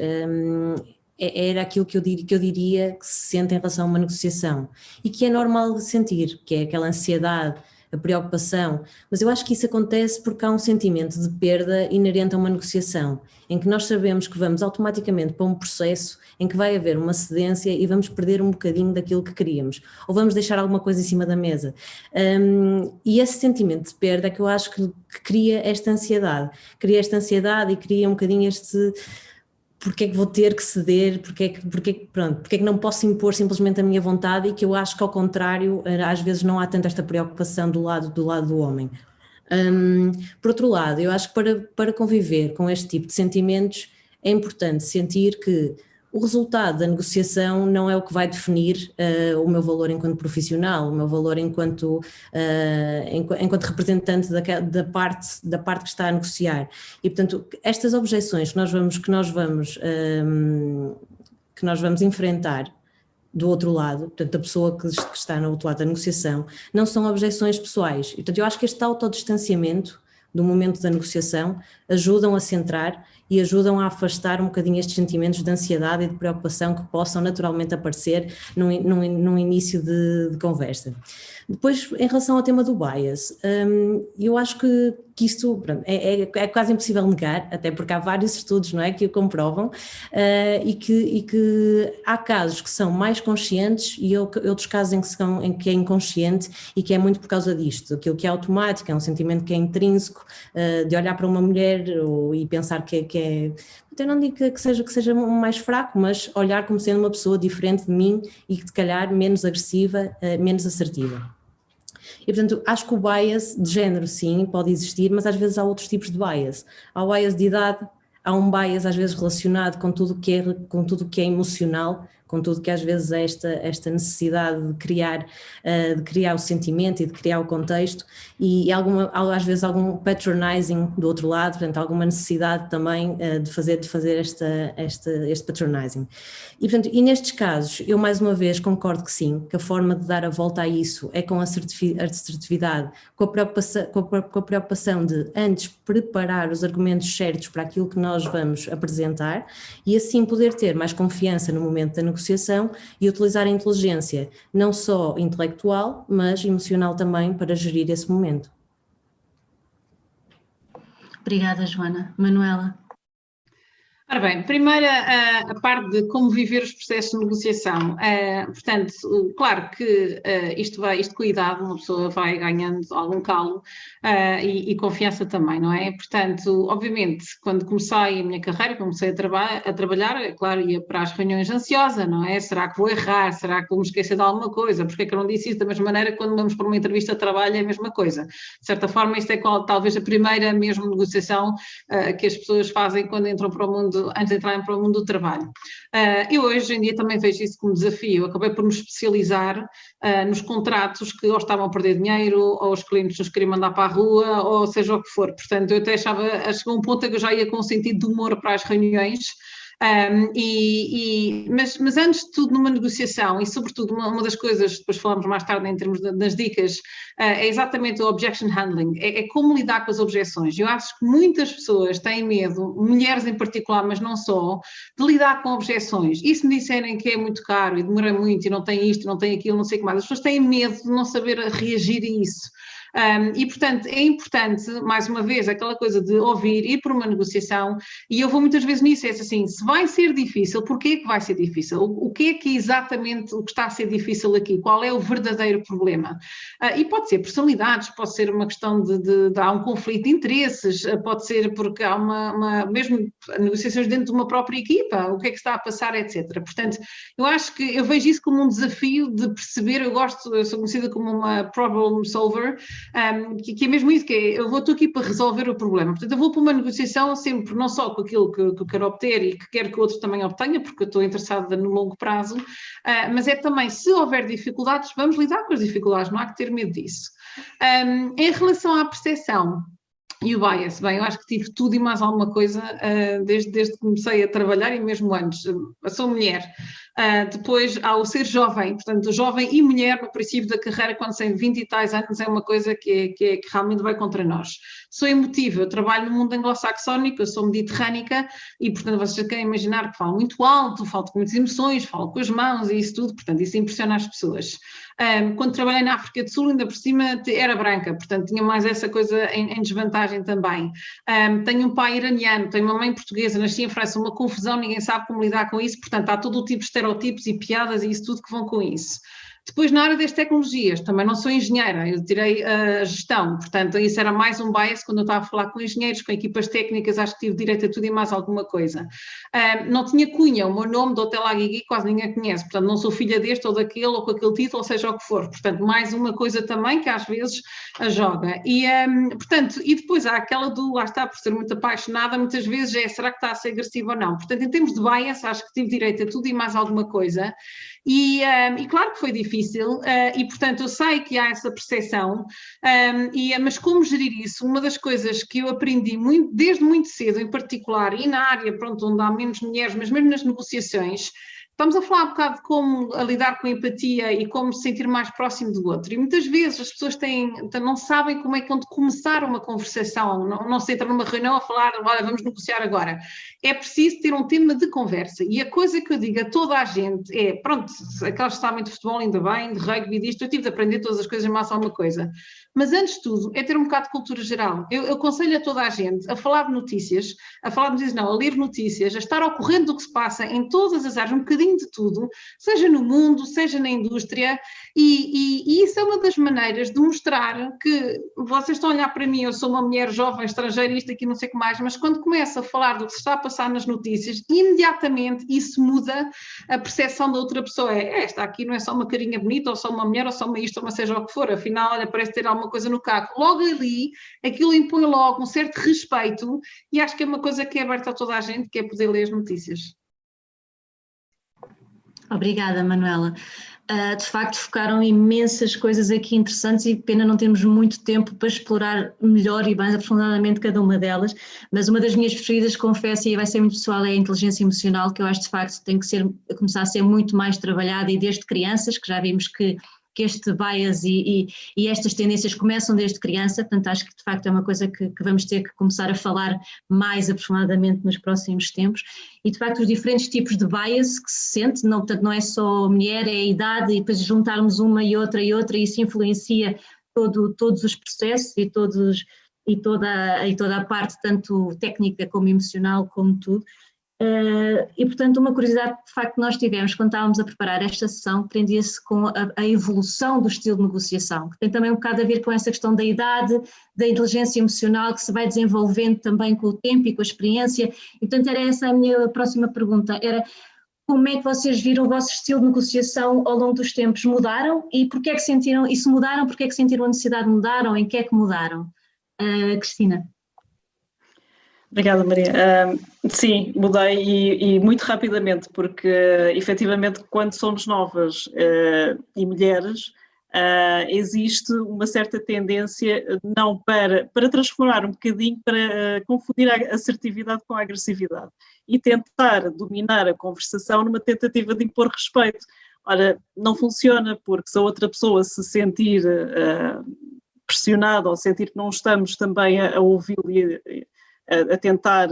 era aquilo que eu diria que se sente em relação a uma negociação e que é normal sentir, que é aquela ansiedade, a preocupação, mas eu acho que isso acontece porque há um sentimento de perda inerente a uma negociação, em que nós sabemos que vamos automaticamente para um processo em que vai haver uma cedência e vamos perder um bocadinho daquilo que queríamos, ou vamos deixar alguma coisa em cima da mesa. E esse sentimento de perda é que eu acho que cria esta ansiedade e cria um bocadinho este... Porque é que vou ter que ceder, porque é que não posso impor simplesmente a minha vontade, e que eu acho que ao contrário, às vezes não há tanta esta preocupação do lado do homem. Por outro lado, eu acho que para conviver com este tipo de sentimentos é importante sentir que o resultado da negociação não é o que vai definir o meu valor enquanto profissional, o meu valor enquanto representante da parte que está a negociar. E, portanto, estas objeções que nós vamos enfrentar do outro lado, portanto, da pessoa que está no outro lado da negociação, não são objeções pessoais. E, portanto, eu acho que este autodistanciamento do momento da negociação, ajudam a centrar e ajudam a afastar um bocadinho estes sentimentos de ansiedade e de preocupação que possam naturalmente aparecer num início de conversa. Depois, em relação ao tema do bias, eu acho que isto é quase impossível negar, até porque há vários estudos, não é, que o comprovam, e que há casos que são mais conscientes e outros casos em que é inconsciente e que é muito por causa disto. Aquilo que é automático, é um sentimento que é intrínseco, de olhar para uma mulher e pensar que é... Eu não digo que seja mais fraco, mas olhar como sendo uma pessoa diferente de mim e que, se calhar, menos agressiva, menos assertiva. E, portanto, acho que o bias de género, sim, pode existir, mas às vezes há outros tipos de bias. Há o bias de idade, há um bias às vezes relacionado com tudo que é emocional, com tudo que às vezes é esta necessidade de criar o sentimento e de criar o contexto, e às vezes algum patronizing do outro lado, portanto alguma necessidade também de fazer este patronizing. E, portanto, e nestes casos, eu mais uma vez concordo que sim, que a forma de dar a volta a isso é com a assertividade, com a preocupação de antes preparar os argumentos certos para aquilo que nós vamos apresentar e assim poder ter mais confiança no momento da negociação e utilizar a inteligência, não só intelectual, mas emocional também, para gerir esse momento. Obrigada, Joana. Manuela. Ora bem, primeiro a parte de como viver os processos de negociação. Portanto, claro que isto com a idade uma pessoa vai ganhando algum calo e confiança também, não é? Portanto, obviamente, quando comecei a minha carreira, comecei a trabalhar, é claro, ia para as reuniões ansiosa, não é? Será que vou errar? Será que vou me esquecer de alguma coisa? Porque é que eu não disse isso da mesma maneira quando vamos para uma entrevista de trabalho é a mesma coisa? De certa forma, isto é talvez a primeira mesmo negociação que as pessoas fazem quando entram para o mundo, antes de entrarem para o mundo do trabalho. Eu hoje em dia também vejo isso como desafio. Eu acabei por me especializar nos contratos que ou estavam a perder dinheiro, ou os clientes nos queriam mandar para a rua, ou seja o que for. Portanto, eu até chegou a um ponto em que eu já ia com um sentido de humor para as reuniões. Mas antes de tudo, numa negociação, e sobretudo uma das coisas, depois falamos mais tarde em termos das dicas, é exatamente o objection handling, é como lidar com as objeções. Eu acho que muitas pessoas têm medo, mulheres em particular, mas não só, de lidar com objeções. E se me disserem que é muito caro e demora muito e não tem isto, não tem aquilo, não sei o que mais, as pessoas têm medo de não saber reagir a isso. E, portanto, é importante, mais uma vez, aquela coisa de ouvir, ir por uma negociação, e eu vou muitas vezes nisso, é assim, se vai ser difícil, porquê é que vai ser difícil? O que é que exatamente o que está a ser difícil aqui? Qual é o verdadeiro problema? E pode ser personalidades, pode ser uma questão de há um conflito de interesses, pode ser porque há mesmo negociações dentro de uma própria equipa, o que é que está a passar, etc. Portanto, eu acho que eu vejo isso como um desafio de perceber, eu sou conhecida como uma problem solver, que é mesmo isso, que é, estou aqui para resolver o problema. Portanto, eu vou para uma negociação sempre, não só com aquilo que eu quero obter e que quero que o outro também obtenha, porque eu estou interessada no longo prazo, mas é também, se houver dificuldades, vamos lidar com as dificuldades, não há que ter medo disso. Em relação à percepção e o bias, bem, eu acho que tive tudo e mais alguma coisa desde que comecei a trabalhar e mesmo antes. Eu sou mulher. Depois há o ser jovem, portanto, jovem e mulher no princípio da carreira, quando tem 20 e tais anos, é uma coisa que realmente vai contra nós. Sou emotiva, eu trabalho no mundo anglo-saxónico, eu sou mediterrânica e, portanto, vocês querem imaginar que falo muito alto, falo com muitas emoções, falo com as mãos e isso tudo, portanto, isso impressiona as pessoas. Quando trabalhei na África do Sul, ainda por cima era branca, portanto, tinha mais essa coisa em desvantagem também. Tenho um pai iraniano, tenho uma mãe portuguesa, nasci em França, uma confusão, ninguém sabe como lidar com isso, portanto, há todo o tipo de estereotipos e piadas e isso tudo que vão com isso. Depois, na área das tecnologias, também não sou engenheira, eu tirei a gestão, portanto, isso era mais um bias quando eu estava a falar com engenheiros, com equipas técnicas, acho que tive direito a tudo e mais alguma coisa. Não tinha cunha, o meu nome do Hotel Guigui quase ninguém conhece, portanto, não sou filha deste ou daquele ou com aquele título, ou seja o que for, portanto, mais uma coisa também que às vezes a joga. E, portanto, e depois há aquela lá está, por ser muito apaixonada, muitas vezes será que está a ser agressiva ou não? Portanto, em termos de bias, acho que tive direito a tudo e mais alguma coisa. E claro que foi difícil e, portanto, eu sei que há essa percepção, mas como gerir isso? Uma das coisas que eu aprendi desde muito cedo, em particular, e na área onde há menos mulheres, mas mesmo nas negociações, estamos a falar um bocado de como a lidar com a empatia e como se sentir mais próximo do outro. E muitas vezes as pessoas não sabem como é que vão começar uma conversação, não se entra numa reunião a falar, olha, vamos negociar agora. É preciso ter um tema de conversa. E a coisa que eu digo a toda a gente é, pronto, aqueles que sabem de futebol ainda bem, de rugby, disto, eu tive de aprender todas as coisas, mais alguma coisa. Mas antes de tudo, é ter um bocado de cultura geral. Eu aconselho a toda a gente a falar de notícias, a ler notícias, a estar ao corrente do que se passa em todas as áreas, um bocadinho de tudo, seja no mundo, seja na indústria, e isso é uma das maneiras de mostrar que vocês estão a olhar para mim, eu sou uma mulher jovem, estrangeira, isto aqui não sei o que mais, mas quando começo a falar do que se está a passar nas notícias, imediatamente isso muda a percepção da outra pessoa. Esta aqui não é só uma carinha bonita, ou só uma mulher, ou só uma isto, ou uma seja o que for, afinal, olha, parece ter alguma coisa no caco. Logo ali, aquilo impõe logo um certo respeito, e acho que é uma coisa que é aberta a toda a gente, que é poder ler as notícias. Obrigada, Manuela. De facto, focaram imensas coisas aqui interessantes e pena não termos muito tempo para explorar melhor e mais aprofundadamente cada uma delas, mas uma das minhas preferidas, confesso, e vai ser muito pessoal, é a inteligência emocional, que eu acho de facto tem que começar a ser muito mais trabalhada, e desde crianças, que já vimos que este bias e estas tendências começam desde criança, portanto acho que de facto é uma coisa que vamos ter que começar a falar mais aprofundadamente nos próximos tempos, e de facto os diferentes tipos de bias que se sente, portanto não é só a mulher, é a idade, e depois juntarmos uma e outra, e isso influencia todos os processos e toda a parte tanto técnica como emocional, como tudo. E portanto uma curiosidade que de facto nós tivemos quando estávamos a preparar esta sessão prendia-se com a evolução do estilo de negociação, que tem também um bocado a ver com essa questão da idade, da inteligência emocional, que se vai desenvolvendo também com o tempo e com a experiência, e portanto era essa a minha próxima pergunta, era como é que vocês viram o vosso estilo de negociação ao longo dos tempos? Mudaram? E porquê é que sentiram, e se mudaram, porquê é que sentiram a necessidade de mudar, ou em que é que mudaram? Cristina. Obrigada, Maria. Sim, mudei e muito rapidamente, porque efetivamente quando somos novas e mulheres, existe uma certa tendência não para transformar um bocadinho, para confundir a assertividade com a agressividade e tentar dominar a conversação numa tentativa de impor respeito. Ora, não funciona, porque se a outra pessoa se sentir pressionada ou sentir que não estamos também a ouvi-lo e a tentar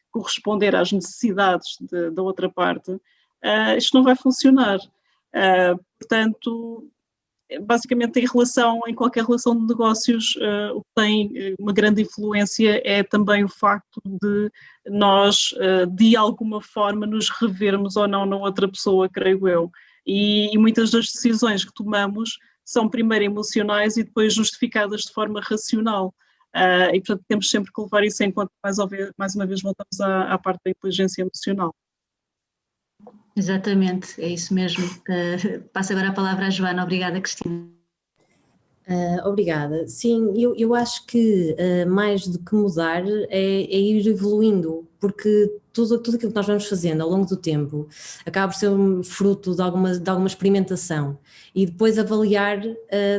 corresponder às necessidades da outra parte, isto não vai funcionar. Portanto, basicamente em qualquer relação de negócios, o que tem uma grande influência é também o facto de nós, de alguma forma, nos revermos ou não na outra pessoa, creio eu. E muitas das decisões que tomamos são primeiro emocionais e depois justificadas de forma racional. E portanto temos sempre que levar isso em conta, mais uma vez voltamos à parte da inteligência emocional. Exatamente, é isso mesmo. Passo agora a palavra à Joana. Obrigada, Cristina. Obrigada. Sim, eu acho que mais do que mudar é ir evoluindo, porque tudo aquilo que nós vamos fazendo ao longo do tempo acaba por ser um fruto de alguma experimentação, e depois avaliar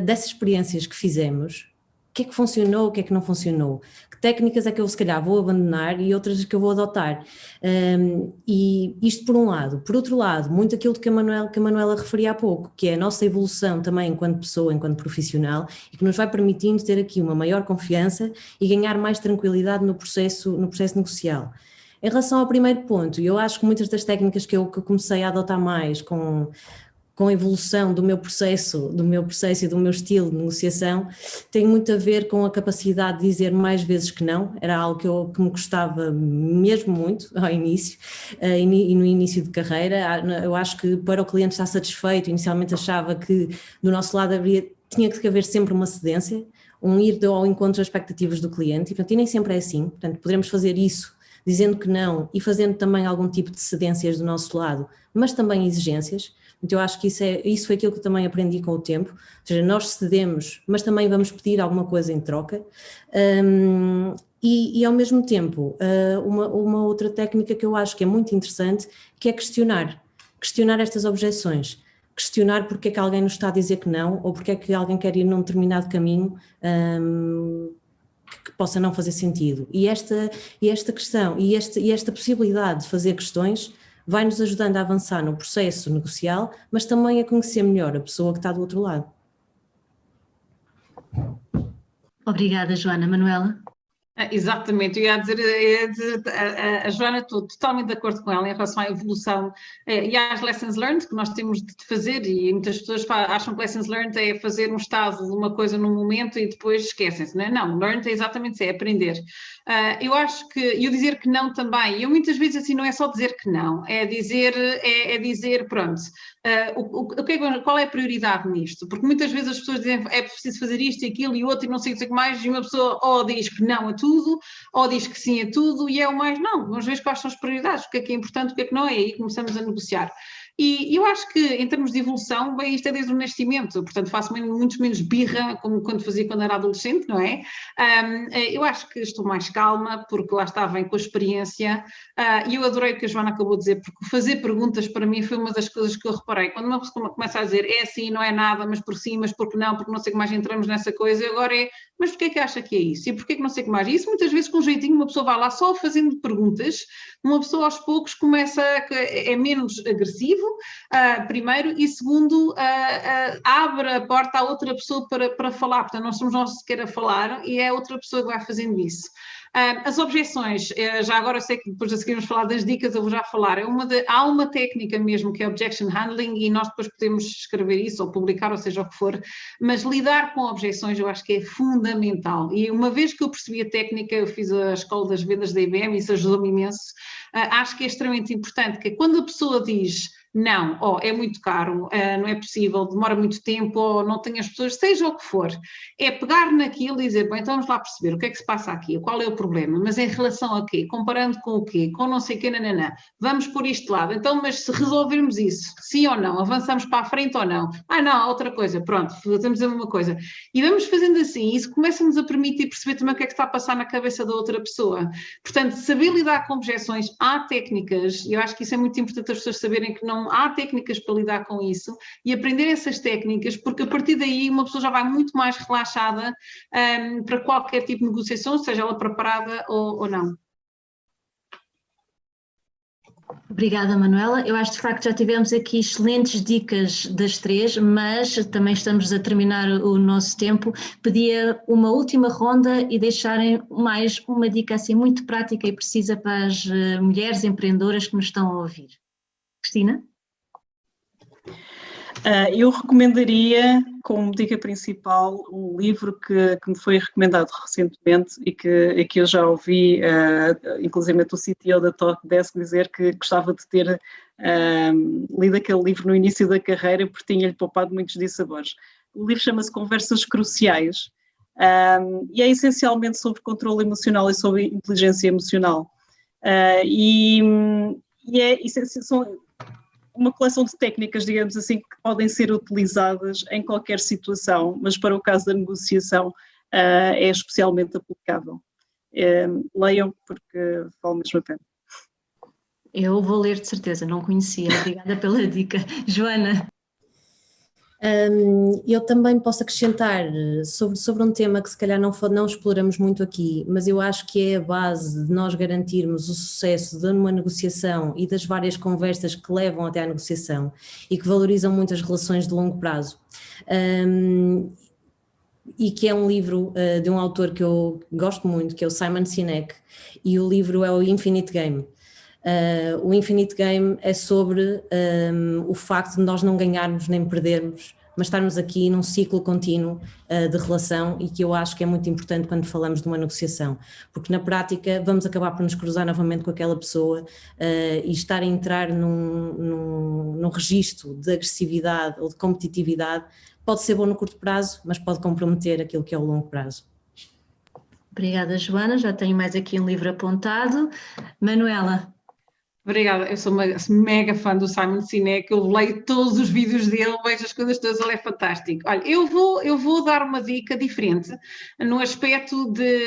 dessas experiências que fizemos, o que é que funcionou, o que é que não funcionou, que técnicas é que eu se calhar vou abandonar e outras que eu vou adotar. E isto por um lado. Por outro lado, muito aquilo que a Manuela referia há pouco, que é a nossa evolução também enquanto pessoa, enquanto profissional, e que nos vai permitindo ter aqui uma maior confiança e ganhar mais tranquilidade no processo negocial. Em relação ao primeiro ponto, eu acho que muitas das técnicas que eu comecei a adotar mais com a evolução do meu processo e do meu estilo de negociação, tem muito a ver com a capacidade de dizer mais vezes que não. Era algo que me custava mesmo muito ao início, e no início de carreira. Eu acho que para o cliente estar satisfeito, inicialmente achava que do nosso lado tinha que haver sempre uma cedência, ir ao encontro das expectativas do cliente, e nem sempre é assim. Portanto, poderemos fazer isso dizendo que não e fazendo também algum tipo de cedências do nosso lado, mas também exigências. Então eu acho que isso foi aquilo que eu também aprendi com o tempo, ou seja, nós cedemos, mas também vamos pedir alguma coisa em troca, e ao mesmo tempo uma outra técnica que eu acho que é muito interessante, que é questionar estas objeções, questionar porque é que alguém nos está a dizer que não, ou porque é que alguém quer ir num determinado caminho que possa não fazer sentido. E esta questão e esta possibilidade de fazer questões vai-nos ajudando a avançar no processo negocial, mas também a conhecer melhor a pessoa que está do outro lado. Obrigada, Joana. Manuela? Exatamente, eu ia dizer, a Joana, estou totalmente de acordo com ela em relação à evolução e às lessons learned que nós temos de fazer, e muitas pessoas acham que lessons learned é fazer um estado de uma coisa num momento e depois esquecem-se, não é? Não, learned é exatamente isso, é aprender. Eu acho que, e o dizer que não também, eu muitas vezes assim não é só dizer que não, é dizer pronto, qual é a prioridade nisto? Porque muitas vezes as pessoas dizem é preciso fazer isto e aquilo e outro e não sei o que mais, e uma pessoa ou diz que não a tudo, ou diz que sim a tudo, e é o mais não. Vamos ver quais são as prioridades, o que é importante, o que não é, e aí começamos a negociar. E eu acho que, em termos de evolução, bem, isto é desde o nascimento, portanto faço muito menos birra, como quando fazia quando era adolescente, não é? Eu acho que estou mais calma, porque lá está, vem com a experiência, e eu adorei o que a Joana acabou de dizer, porque fazer perguntas para mim foi uma das coisas que eu reparei. Quando uma pessoa começa a dizer é assim, não é nada, mas por sim, mas porque não sei o que mais entramos nessa coisa, e agora mas porquê é que acha que é isso? E porquê que não sei o que mais? E isso muitas vezes com um jeitinho uma pessoa vai lá só fazendo perguntas, uma pessoa aos poucos é menos agressivo, primeiro, e segundo, abre a porta a outra pessoa para falar, portanto não somos nós sequer a falar e é outra pessoa que vai fazendo isso. As objeções, já agora eu sei que depois a seguir vamos falar das dicas, eu vou já falar, há uma técnica mesmo que é objection handling e nós depois podemos escrever isso ou publicar, ou seja o que for, mas lidar com objeções eu acho que é fundamental, e uma vez que eu percebi a técnica, eu fiz a escola das vendas da IBM, isso ajudou-me imenso, acho que é extremamente importante que quando a pessoa diz não, é muito caro, não é possível, demora muito tempo, ou não tem as pessoas, seja o que for, é pegar naquilo e dizer, bom, então vamos lá perceber o que é que se passa aqui, qual é o problema, mas em relação a quê? Comparando com o quê? Com não sei o quê, nananã. Vamos por isto de lado, então, mas se resolvermos isso, sim ou não, avançamos para a frente ou não? Não, outra coisa, pronto, fazemos a mesma coisa. E vamos fazendo assim, isso começa-nos a permitir perceber também o que é que está a passar na cabeça da outra pessoa. Portanto, saber lidar com objeções, há técnicas, e eu acho que isso é muito importante as pessoas saberem que não há técnicas para lidar com isso e aprender essas técnicas, porque a partir daí uma pessoa já vai muito mais relaxada para qualquer tipo de negociação, seja ela preparada ou não. Obrigada, Manuela. Eu acho de facto que já tivemos aqui excelentes dicas das três, mas também estamos a terminar o nosso tempo. Pedia uma última ronda e deixarem mais uma dica assim muito prática e precisa para as mulheres empreendedoras que nos estão a ouvir. Cristina? Eu recomendaria, como dica principal, um livro que me foi recomendado recentemente e que eu já ouvi, inclusive o CTO da Talkdesk dizer que gostava de ter lido aquele livro no início da carreira porque tinha-lhe poupado muitos dissabores. O livro chama-se Conversas Cruciais e é essencialmente sobre controle emocional e sobre inteligência emocional. São uma coleção de técnicas, digamos assim, que podem ser utilizadas em qualquer situação, mas para o caso da negociação é especialmente aplicável. Leiam, porque vale mesmo a pena. Eu vou ler de certeza, não conhecia. Obrigada pela dica. Joana? Eu também posso acrescentar sobre um tema que se calhar não exploramos muito aqui, mas eu acho que é a base de nós garantirmos o sucesso de uma negociação e das várias conversas que levam até à negociação e que valorizam muito as relações de longo prazo. E que é um livro de um autor que eu gosto muito, que é o Simon Sinek, e o livro é o Infinite Game. O Infinite Game é sobre o facto de nós não ganharmos nem perdermos, mas estarmos aqui num ciclo contínuo de relação, e que eu acho que é muito importante quando falamos de uma negociação, porque na prática vamos acabar por nos cruzar novamente com aquela pessoa e estar a entrar num registro de agressividade ou de competitividade pode ser bom no curto prazo, mas pode comprometer aquilo que é o longo prazo. Obrigada, Joana. Já tenho mais aqui um livro apontado. Manuela? Obrigada, eu sou uma mega fã do Simon Sinek, eu leio todos os vídeos dele, vejo as coisas todas, ele é fantástico. Olha, eu vou dar uma dica diferente, no aspecto de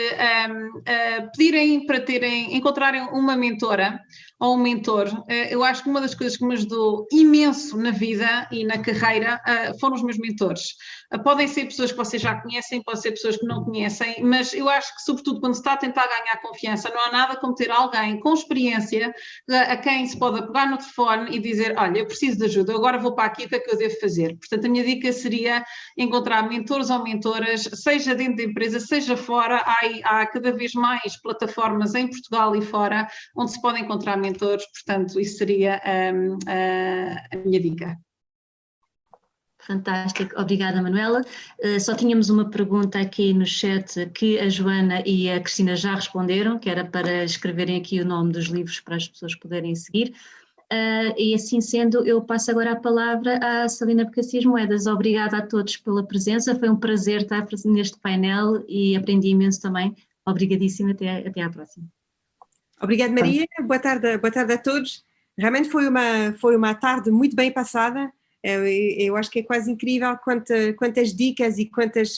pedirem para encontrarem uma mentora ou um mentor. Eu acho que uma das coisas que me ajudou imenso na vida e na carreira foram os meus mentores. Podem ser pessoas que vocês já conhecem, podem ser pessoas que não conhecem, mas eu acho que, sobretudo, quando se está a tentar ganhar confiança, não há nada como ter alguém com experiência a quem se pode pegar no telefone e dizer: olha, eu preciso de ajuda, agora vou para aqui, o que é que eu devo fazer? Portanto, a minha dica seria encontrar mentores ou mentoras, seja dentro da empresa, seja fora. Há cada vez mais plataformas em Portugal e fora onde se podem encontrar mentores, portanto, isso seria a minha dica. Fantástico, obrigada Manuela. Só tínhamos uma pergunta aqui no chat que a Joana e a Cristina já responderam, que era para escreverem aqui o nome dos livros para as pessoas poderem seguir. E assim sendo, eu passo agora a palavra à Celina Becacias Moedas. Obrigada a todos pela presença, foi um prazer estar neste painel e aprendi imenso também. Obrigadíssima, até à próxima. Obrigada, Maria. Boa tarde a todos. Realmente foi uma tarde muito bem passada. Eu acho que é quase incrível quantas dicas e quantas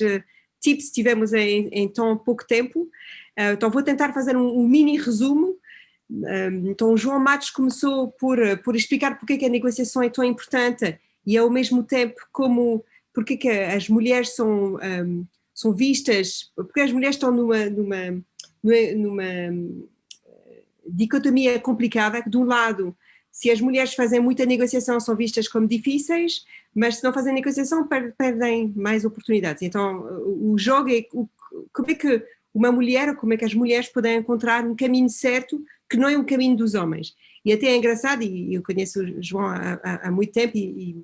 tips tivemos em tão pouco tempo. Então vou tentar fazer um mini resumo. Então o João Matos começou por explicar porque é que a negociação é tão importante e ao mesmo tempo porque é que as mulheres são vistas, porque as mulheres estão numa dicotomia complicada, que de um lado, se as mulheres fazem muita negociação são vistas como difíceis, mas se não fazem negociação perdem mais oportunidades. Então o jogo é como é que uma mulher, ou como é que as mulheres podem encontrar um caminho certo que não é o caminho dos homens. E até é engraçado, e eu conheço o João há muito tempo e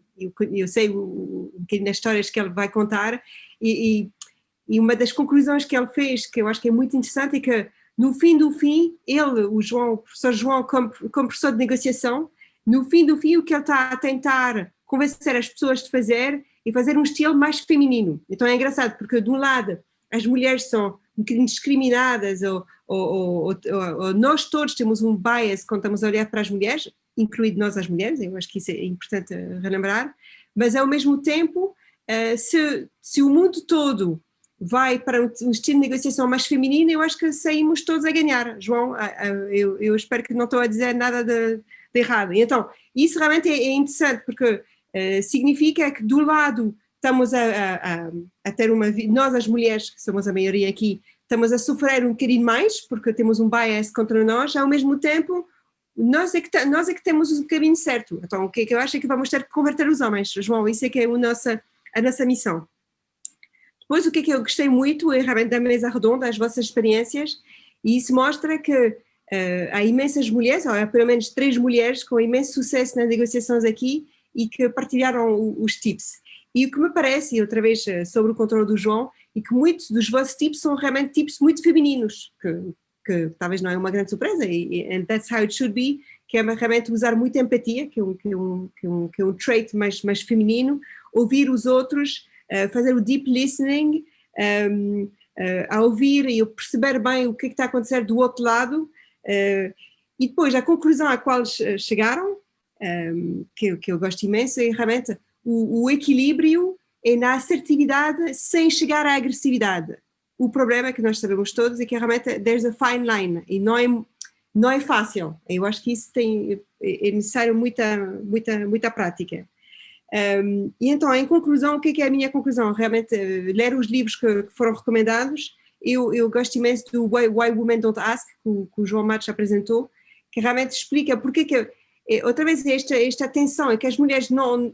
eu sei um bocadinho das histórias que ele vai contar e uma das conclusões que ele fez, que eu acho que é muito interessante, é que no fim do fim, o professor João, como professor de negociação, no fim do fim o que ele está a tentar convencer as pessoas de fazer é fazer um estilo mais feminino. Então é engraçado, porque de um lado as mulheres são um bocadinho discriminadas ou nós todos temos um bias quando estamos a olhar para as mulheres, incluído nós as mulheres, eu acho que isso é importante relembrar, mas ao mesmo tempo, se o mundo todo vai para um estilo de negociação mais feminino, eu acho que saímos todos a ganhar. João, eu espero que não estou a dizer nada de errado. E então, isso realmente é interessante, porque significa que do lado estamos a ter nós as mulheres, que somos a maioria aqui, estamos a sofrer um bocadinho mais, porque temos um bias contra nós, ao mesmo tempo, nós é que temos o caminho certo. Então, o que é que eu acho é que vamos ter que converter os homens, João, isso é que é a nossa missão. Depois, o que é que eu gostei muito é realmente da mesa redonda, as vossas experiências, e isso mostra que há imensas mulheres, ou há pelo menos 3 mulheres com imenso sucesso nas negociações aqui e que partilharam os tips. E o que me parece, e outra vez sobre o controle do João, e que muitos dos vossos tips são realmente tips muito femininos, que talvez não é uma grande surpresa, and that's how it should be, que é realmente usar muita empatia, que é um trait mais feminino, ouvir os outros, fazer o deep listening, a ouvir e perceber bem o que está a acontecer do outro lado, e depois a conclusão à qual chegaram, que eu gosto imenso, é realmente o equilíbrio é na assertividade sem chegar à agressividade. O problema é que nós sabemos todos é que realmente there's a fine line e não é fácil. Eu acho que isso é necessário muita prática. E então, em conclusão, o que é a minha conclusão? Realmente, ler os livros que foram recomendados. Eu gosto imenso do Why Women Don't Ask, que o João Matos apresentou, que realmente explica porque que, outra vez, esta tensão é que as mulheres não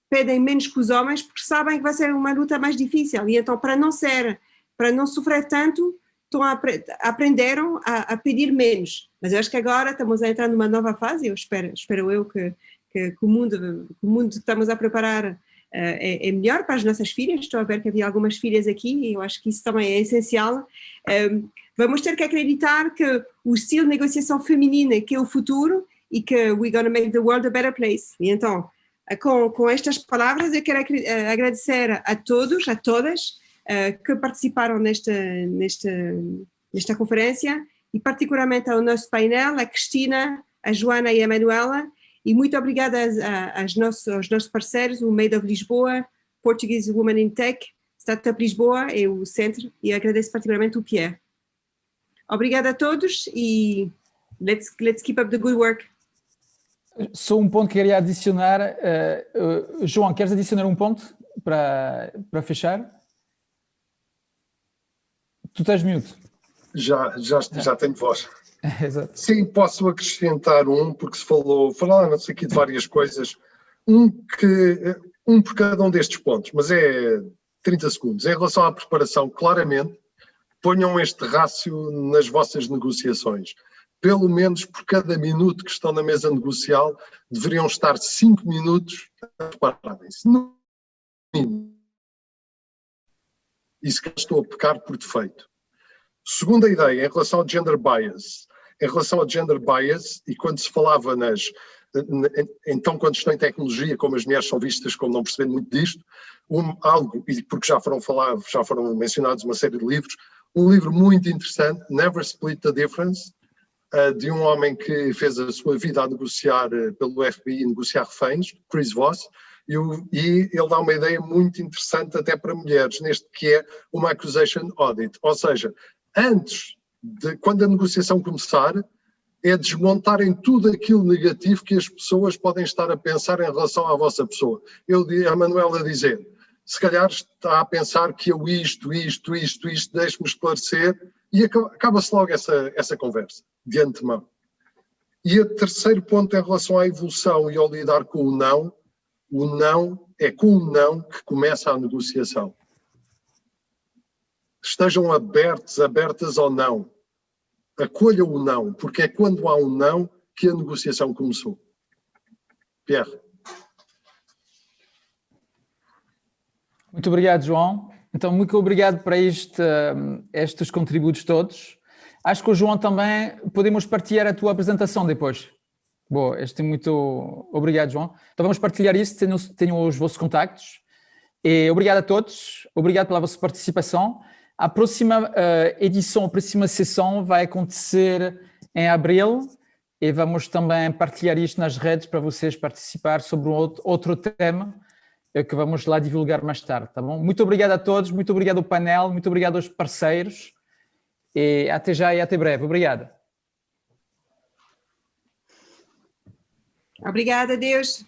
pedem menos que os homens porque sabem que vai ser uma luta mais difícil. E então, para não sofrer tanto, aprenderam a pedir menos. Mas eu acho que agora estamos a entrar numa nova fase, eu espero eu que o mundo que estamos a preparar é melhor para as nossas filhas. Estou a ver que havia algumas filhas aqui e eu acho que isso também é essencial. Vamos ter que acreditar que o estilo de negociação feminina que é o futuro e que we're going to make the world a better place. E então, com estas palavras, eu quero agradecer a todos, a todas que participaram nesta conferência e particularmente ao nosso painel, a Cristina, a Joana e a Manuela. E muito obrigada aos nossos parceiros, o Made of Lisboa, Portuguese Women in Tech, Startup Lisboa e o Centro, e agradeço particularmente o Pierre. Obrigada a todos e Let's keep up the good work. Só um ponto que queria adicionar. João, queres adicionar um ponto para fechar? Tu estás mute. Já tenho voz. Exato. Sim, posso acrescentar porque falaram-se aqui de várias coisas, um por cada um destes pontos, mas é 30 segundos. Em relação à preparação, claramente, ponham este rácio nas vossas negociações. Pelo menos por cada minuto que estão na mesa negocial, deveriam estar 5 minutos a prepararem-se. No mínimo. Isso que estou a pecar por defeito. Segunda ideia, em relação ao gender bias. Em relação ao gender bias, e quando se falava então quando estão em tecnologia, como as mulheres são vistas como não percebendo muito disto, e porque já foram mencionados uma série de livros, um livro muito interessante, Never Split the Difference, de um homem que fez a sua vida a negociar pelo FBI, negociar reféns, Chris Voss, e ele dá uma ideia muito interessante até para mulheres, neste que é uma accusation audit, ou seja, quando a negociação começar, é desmontarem tudo aquilo negativo que as pessoas podem estar a pensar em relação à vossa pessoa. A Manuela dizer, se calhar está a pensar que eu isto, deixe-me esclarecer, e acaba-se logo essa conversa, de antemão. E o terceiro ponto em relação à evolução e ao lidar com o não é com o não que começa a negociação. Estejam abertas ao não. Acolham o não, porque é quando há um não que a negociação começou. Pierre. Muito obrigado, João. Então, muito obrigado por estes contributos todos. Acho que o João também podemos partilhar a tua apresentação depois. Boa, muito obrigado, João. Então vamos partilhar isso, tenho os vossos contactos. E obrigado a todos, obrigado pela vossa participação. A próxima edição, a próxima sessão vai acontecer em abril e vamos também partilhar isto nas redes para vocês participar sobre outro tema que vamos lá divulgar mais tarde, tá bom? Muito obrigado a todos, muito obrigado ao painel, muito obrigado aos parceiros e até já e até breve. Obrigado. Obrigada, Deus.